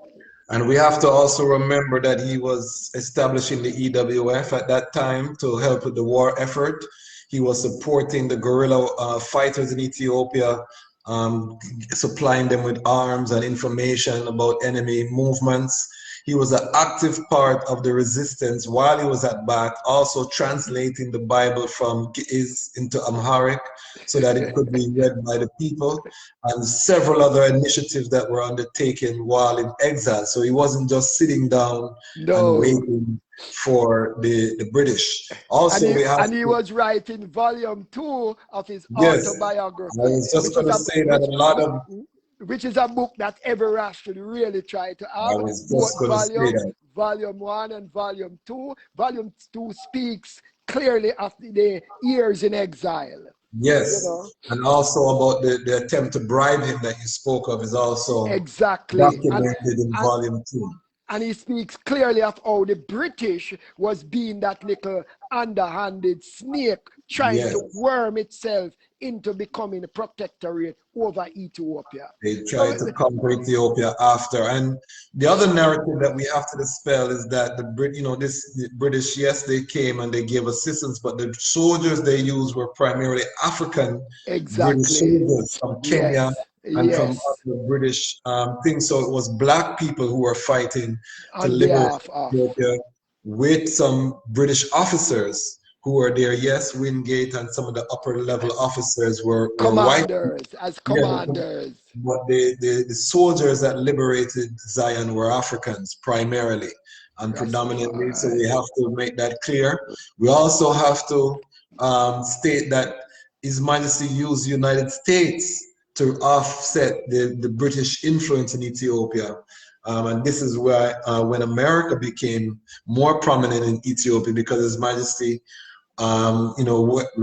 And we have to also remember that he was establishing the EWF at that time to help with the war effort. He was supporting the guerrilla fighters in Ethiopia, supplying them with arms and information about enemy movements. He was an active part of the resistance while he was at Bath, also translating the Bible from Ge'ez into Amharic so that it could be read by the people, and several other initiatives that were undertaken while in exile. So he wasn't just sitting down and waiting for the British. Also, he was writing volume 2 of his autobiography. I was just going to say that a lot of which is a book that every Ras should really try to I have. was just Both going to say volumes, that. volume 1 and volume 2. Volume 2 speaks clearly of the years in exile. You Yes. know, And also about the attempt to bribe him that you spoke of is also exactly. documented in And volume 2. and he speaks clearly of how the British was being that little underhanded snake trying Yes. to worm itself into becoming a protectorate over Ethiopia. They So tried to conquer Ethiopia after. And the other narrative that we have to dispel is that the British, yes, they came and they gave assistance, but the soldiers they used were primarily African British exactly. soldiers from Kenya Yes. and from Yes. other British things. So it was black people who were fighting to On liberate behalf of Ethiopia with some British officers who were there. Yes, Wingate and some of the upper level officers were white. commanders, as Yeah, commanders. but the soldiers that liberated Zion were Africans primarily and predominantly. So we Rastafari. have to make that clear. We also have to state that His Majesty used the United States to offset the British influence in Ethiopia. And this is why when America became more prominent in Ethiopia, because His Majesty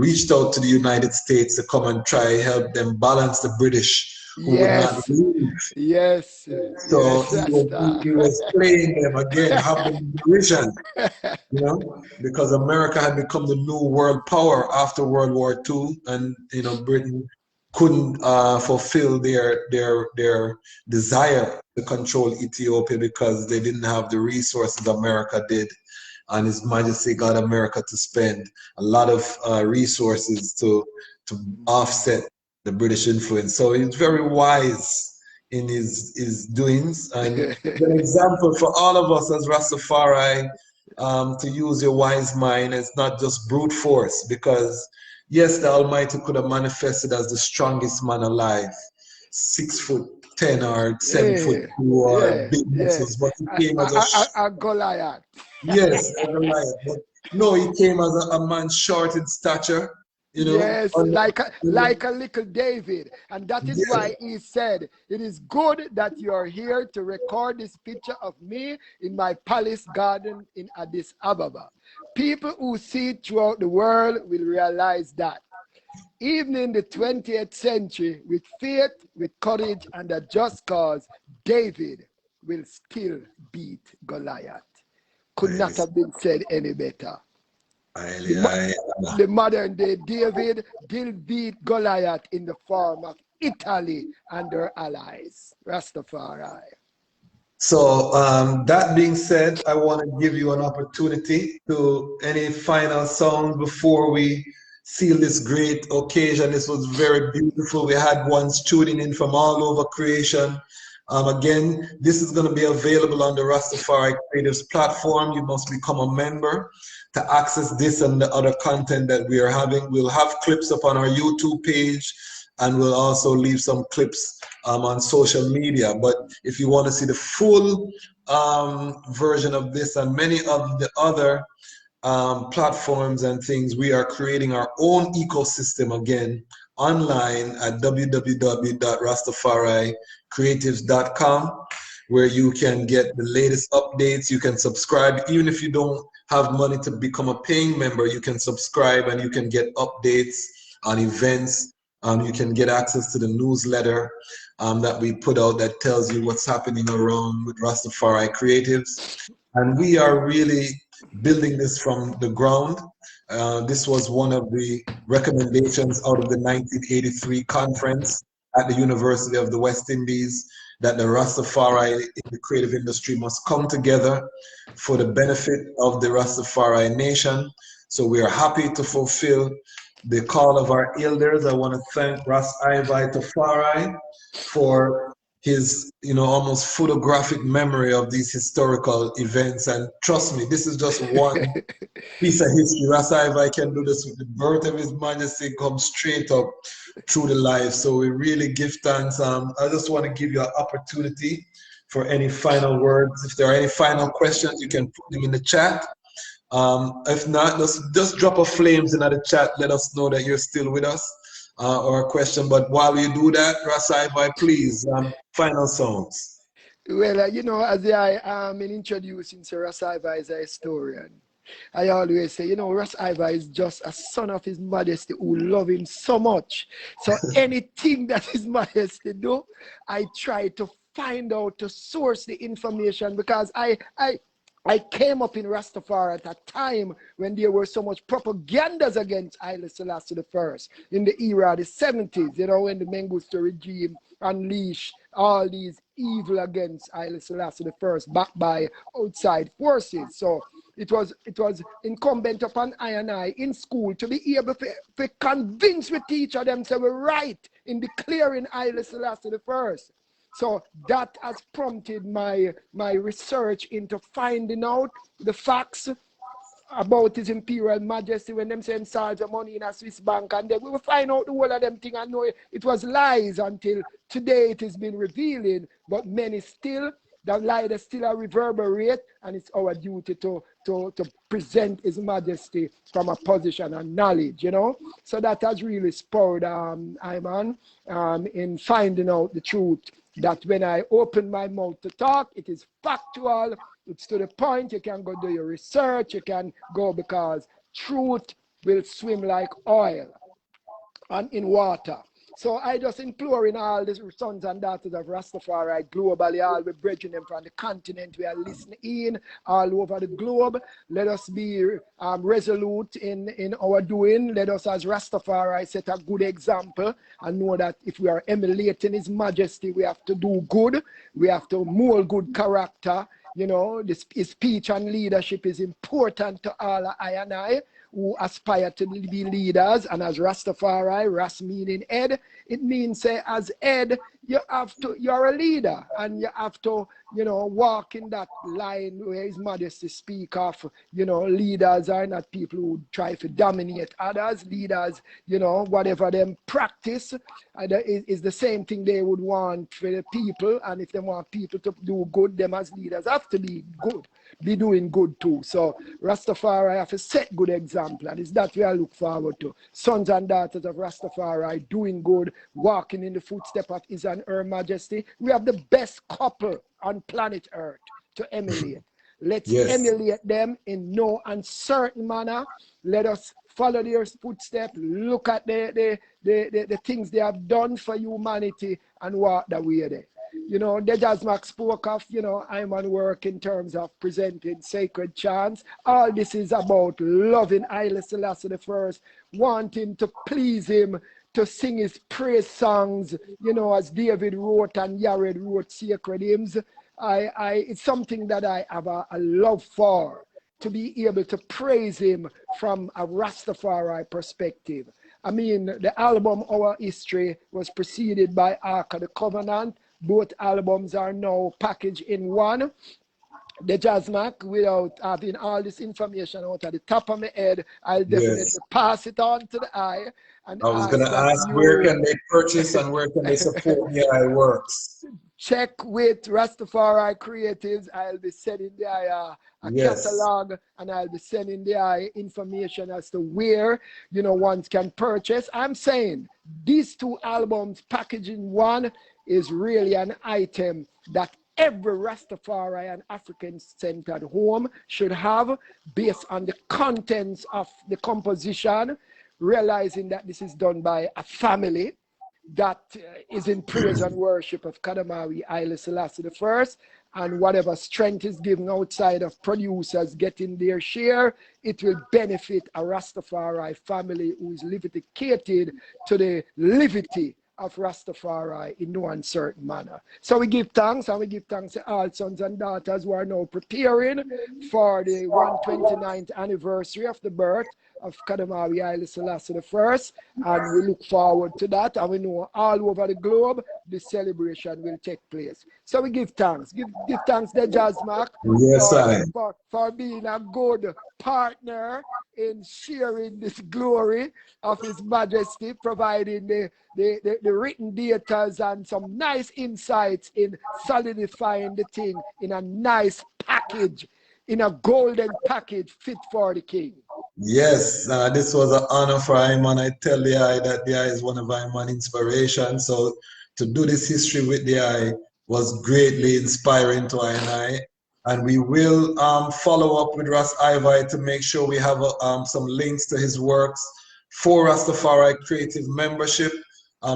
reached out to the United States to come and try help them balance the British who would not Yes. leave. Yes. So Yes, he Rasta. was playing them again, having derision, because America had become the new world power after World War II, and Britain couldn't fulfill their desire to control Ethiopia because they didn't have the resources America did. And His Majesty got America to spend a lot of resources to offset the British influence. So he's very wise in his doings, and an example for all of us as Rastafari to use your wise mind. It's not just brute force, because yes, the Almighty could have manifested as the strongest man alive, 6'10" or 7'2" or Yeah, big yeah. muscles, but he came as A Goliath. yes, as a lion. But no, he came as a man short in stature, you know. Yes, And, like a little David. And that is yeah, why he said, it is good that you are here to record this picture of me in my palace garden in Addis Ababa. People who see it throughout the world will realize that even in the 20th century, with faith, with courage, and a just cause, David will still beat Goliath. Could not have been said any better. The modern day David did beat Goliath in the form of Italy and their allies, Rastafari. So that being said, I want to give you an opportunity to any final songs before we seal this great occasion. This was very beautiful. We had ones tuning in from all over creation. Again, this is going to be available on the Rastafari Creatives platform. You must become a member to access this and the other content that we are having. We'll have clips up on our YouTube page, and we'll also leave some clips on social media. But if you want to see the full version of this and many of the other platforms and things, we are creating our own ecosystem again online at www.rastafaricreatives.com, where you can get the latest updates. You can subscribe. Even if you don't have money to become a paying member, you can subscribe and you can get updates on events. You can get access to the newsletter that we put out that tells you what's happening around with Rastafari Creatives. And we are really building this from the ground. This was one of the recommendations out of the 1983 conference at the University of the West Indies, that the Rastafari in the creative industry must come together for the benefit of the Rastafari nation. So we are happy to fulfill the call of our elders. I want to thank Ras Ivi Tafari for his almost photographic memory of these historical events. And trust me, this is just one piece of history. Ras Ivi can do this with the birth of His Majesty, comes straight up through the life. So we really give thanks. I just want to give you an opportunity for any final words. If there are any final questions, you can put them in the chat. If not, just drop a flames in the chat. Let us know that you're still with us. or a question. But while you do that, Ras Ivi, please, final songs. Well, you know, as I am introducing Sir Ras Ivi as a historian, I always say, you know, Ras Ivi is just a son of His Majesty who love him so much. So anything that His Majesty do, I try to find out, to source the information, because I came up in Rastafari at a time when there were so much propagandas against Haile Selassie I in the era of the 70s, you know, when the Mengistu regime unleashed all these evil against Haile Selassie I, backed by outside forces. So it was incumbent upon I and I in school to be able to convince the teacher them say we're right in declaring Haile Selassie I. So that has prompted my research into finding out the facts about His Imperial Majesty when them send charge of money in a Swiss bank, and then we will find out the whole of them thing and know it was lies until today it has been revealing, but many still, the lie that still a reverberate, and it's our duty to present His Majesty from a position of knowledge, you know. So that has really spurred Iman in finding out the truth, that when I open my mouth to talk, it is factual, it's to the point. You can go do your research, you can go, because truth will swim like oil and in water. So I just imploring all the sons and daughters of Rastafari globally, all the brethren them from the continent we are listening in, all over the globe. Let us be resolute in our doing. Let us, as Rastafari, set a good example and know that if we are emulating His Majesty, we have to do good. We have to mold good character. You know, his speech and leadership is important to all I and I who aspire to be leaders. And as Rastafari, Ras meaning head, it means say as head, you're a leader, and you have to, you know, walk in that line where His Majesty speak of, you know, leaders are not people who try to dominate others. Leaders, you know, whatever them practice is the same thing they would want for the people. And if they want people to do good, them as leaders have to be good, be doing good too. So Rastafari have to set good example, and it's that we are look forward to. Sons and daughters of Rastafari doing good, walking in the footsteps of His and Her Majesty. We have the best couple on planet Earth to emulate. Let's emulate them in no uncertain manner. Let us follow their footsteps, look at the things they have done for humanity, and walk the way there. You know, the Jasmak spoke of, you know, I'm on work in terms of presenting sacred chants. All this is about loving Haile Selassie I, wanting to please him, to sing his praise songs, you know, as David wrote and Yared wrote sacred hymns. It's something that I have a love for, to be able to praise him from a Rastafari perspective. I mean, the album Our History was preceded by Ark of the Covenant. Both albums are now packaged in one. The Jazzmac, without having all this information out at the top of my head, I'll definitely pass it on to the eye. And I was going to ask, where can they purchase and where can they support Nyahbinghi works? Check with Rastafari Creatives. I'll be sending the catalog, and I'll be sending the information as to where, you know, one can purchase. I'm saying these two albums packaged in one is really an item that every Rastafari and African-centered home should have, based on the contents of the composition, realizing that this is done by a family that is in praise and worship of Kadamawi Haile Selassie I, and whatever strength is given outside of producers getting their share, it will benefit a Rastafari family who is dedicated to the liberty of Rastafari in no uncertain manner. So we give thanks, and we give thanks to all sons and daughters who are now preparing for the 129th anniversary of the birth of Kadamawi Haile Selassie I, and we look forward to that, and we know all over the globe the celebration will take place. So we give thanks. Give thanks to Jazzmac for being a good partner in sharing this glory of His Majesty, providing the written data and some nice insights in solidifying the thing in a nice package, in a golden package fit for the king. Yes, this was an honor for Ayman. I tell the eye that the eye is one of Ayman's inspiration. So to do this history with the eye was greatly inspiring to I and I. And we will follow up with Ras Ivi to make sure we have some links to his works for Rastafari Creative membership.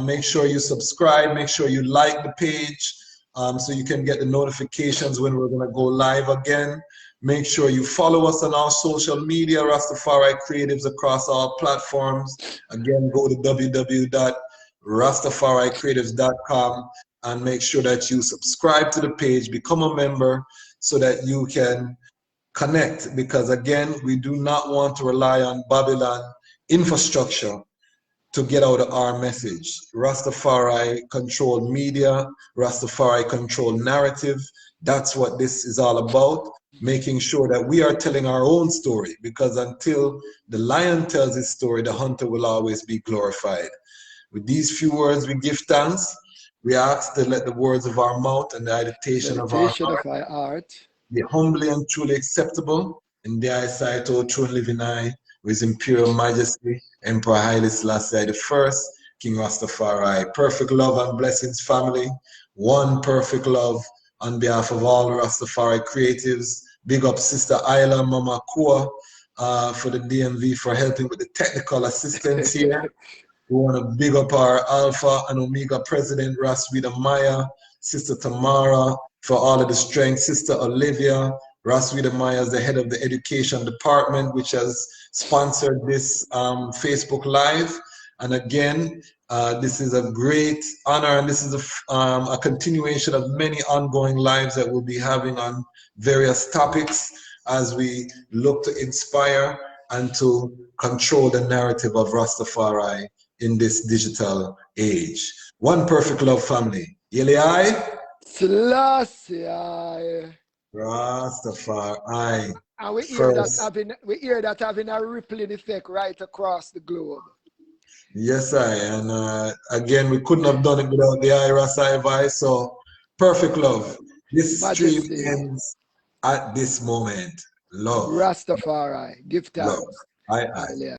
Make sure you subscribe, make sure you like the page so you can get the notifications when we're going to go live again. Make sure you follow us on our social media, Rastafari Creatives, across all platforms. Again, go to www.rastafaricreatives.com and make sure that you subscribe to the page, become a member so that you can connect. Because again, we do not want to rely on Babylon infrastructure to get out our message. Rastafari control media, Rastafari control narrative. That's what this is all about, making sure that we are telling our own story, because until the lion tells his story, the hunter will always be glorified. With these few words, we give thanks. We ask to let the words of our mouth and the meditation of our heart be humbly and truly acceptable in the eyesight, O true and living eye, with his imperial majesty, Emperor Haile Selassie I, King Rastafari. Perfect love and blessings, family. One perfect love on behalf of all Rastafari creatives. Big up Sister Isla, Mama Kua for the DMV for helping with the technical assistance here. We want to big up our Alpha and Omega President, Raswida Maya, Sister Tamara, for all of the strength, Sister Olivia. Raswida Maya is the head of the Education Department, which has sponsored this Facebook Live. And again, this is a great honor, and this is a continuation of many ongoing lives that we'll be having on various topics as we look to inspire and to control the narrative of Rastafari in this digital age. One perfect love, family. Yeliai? Selassie. Rastafari. And we hear that having a rippling effect right across the globe. Yes, and again, we couldn't have done it without the Ras Ivi. So perfect love. This stream ends at this moment. Love. Rastafari. Give Love. thanks. Aye.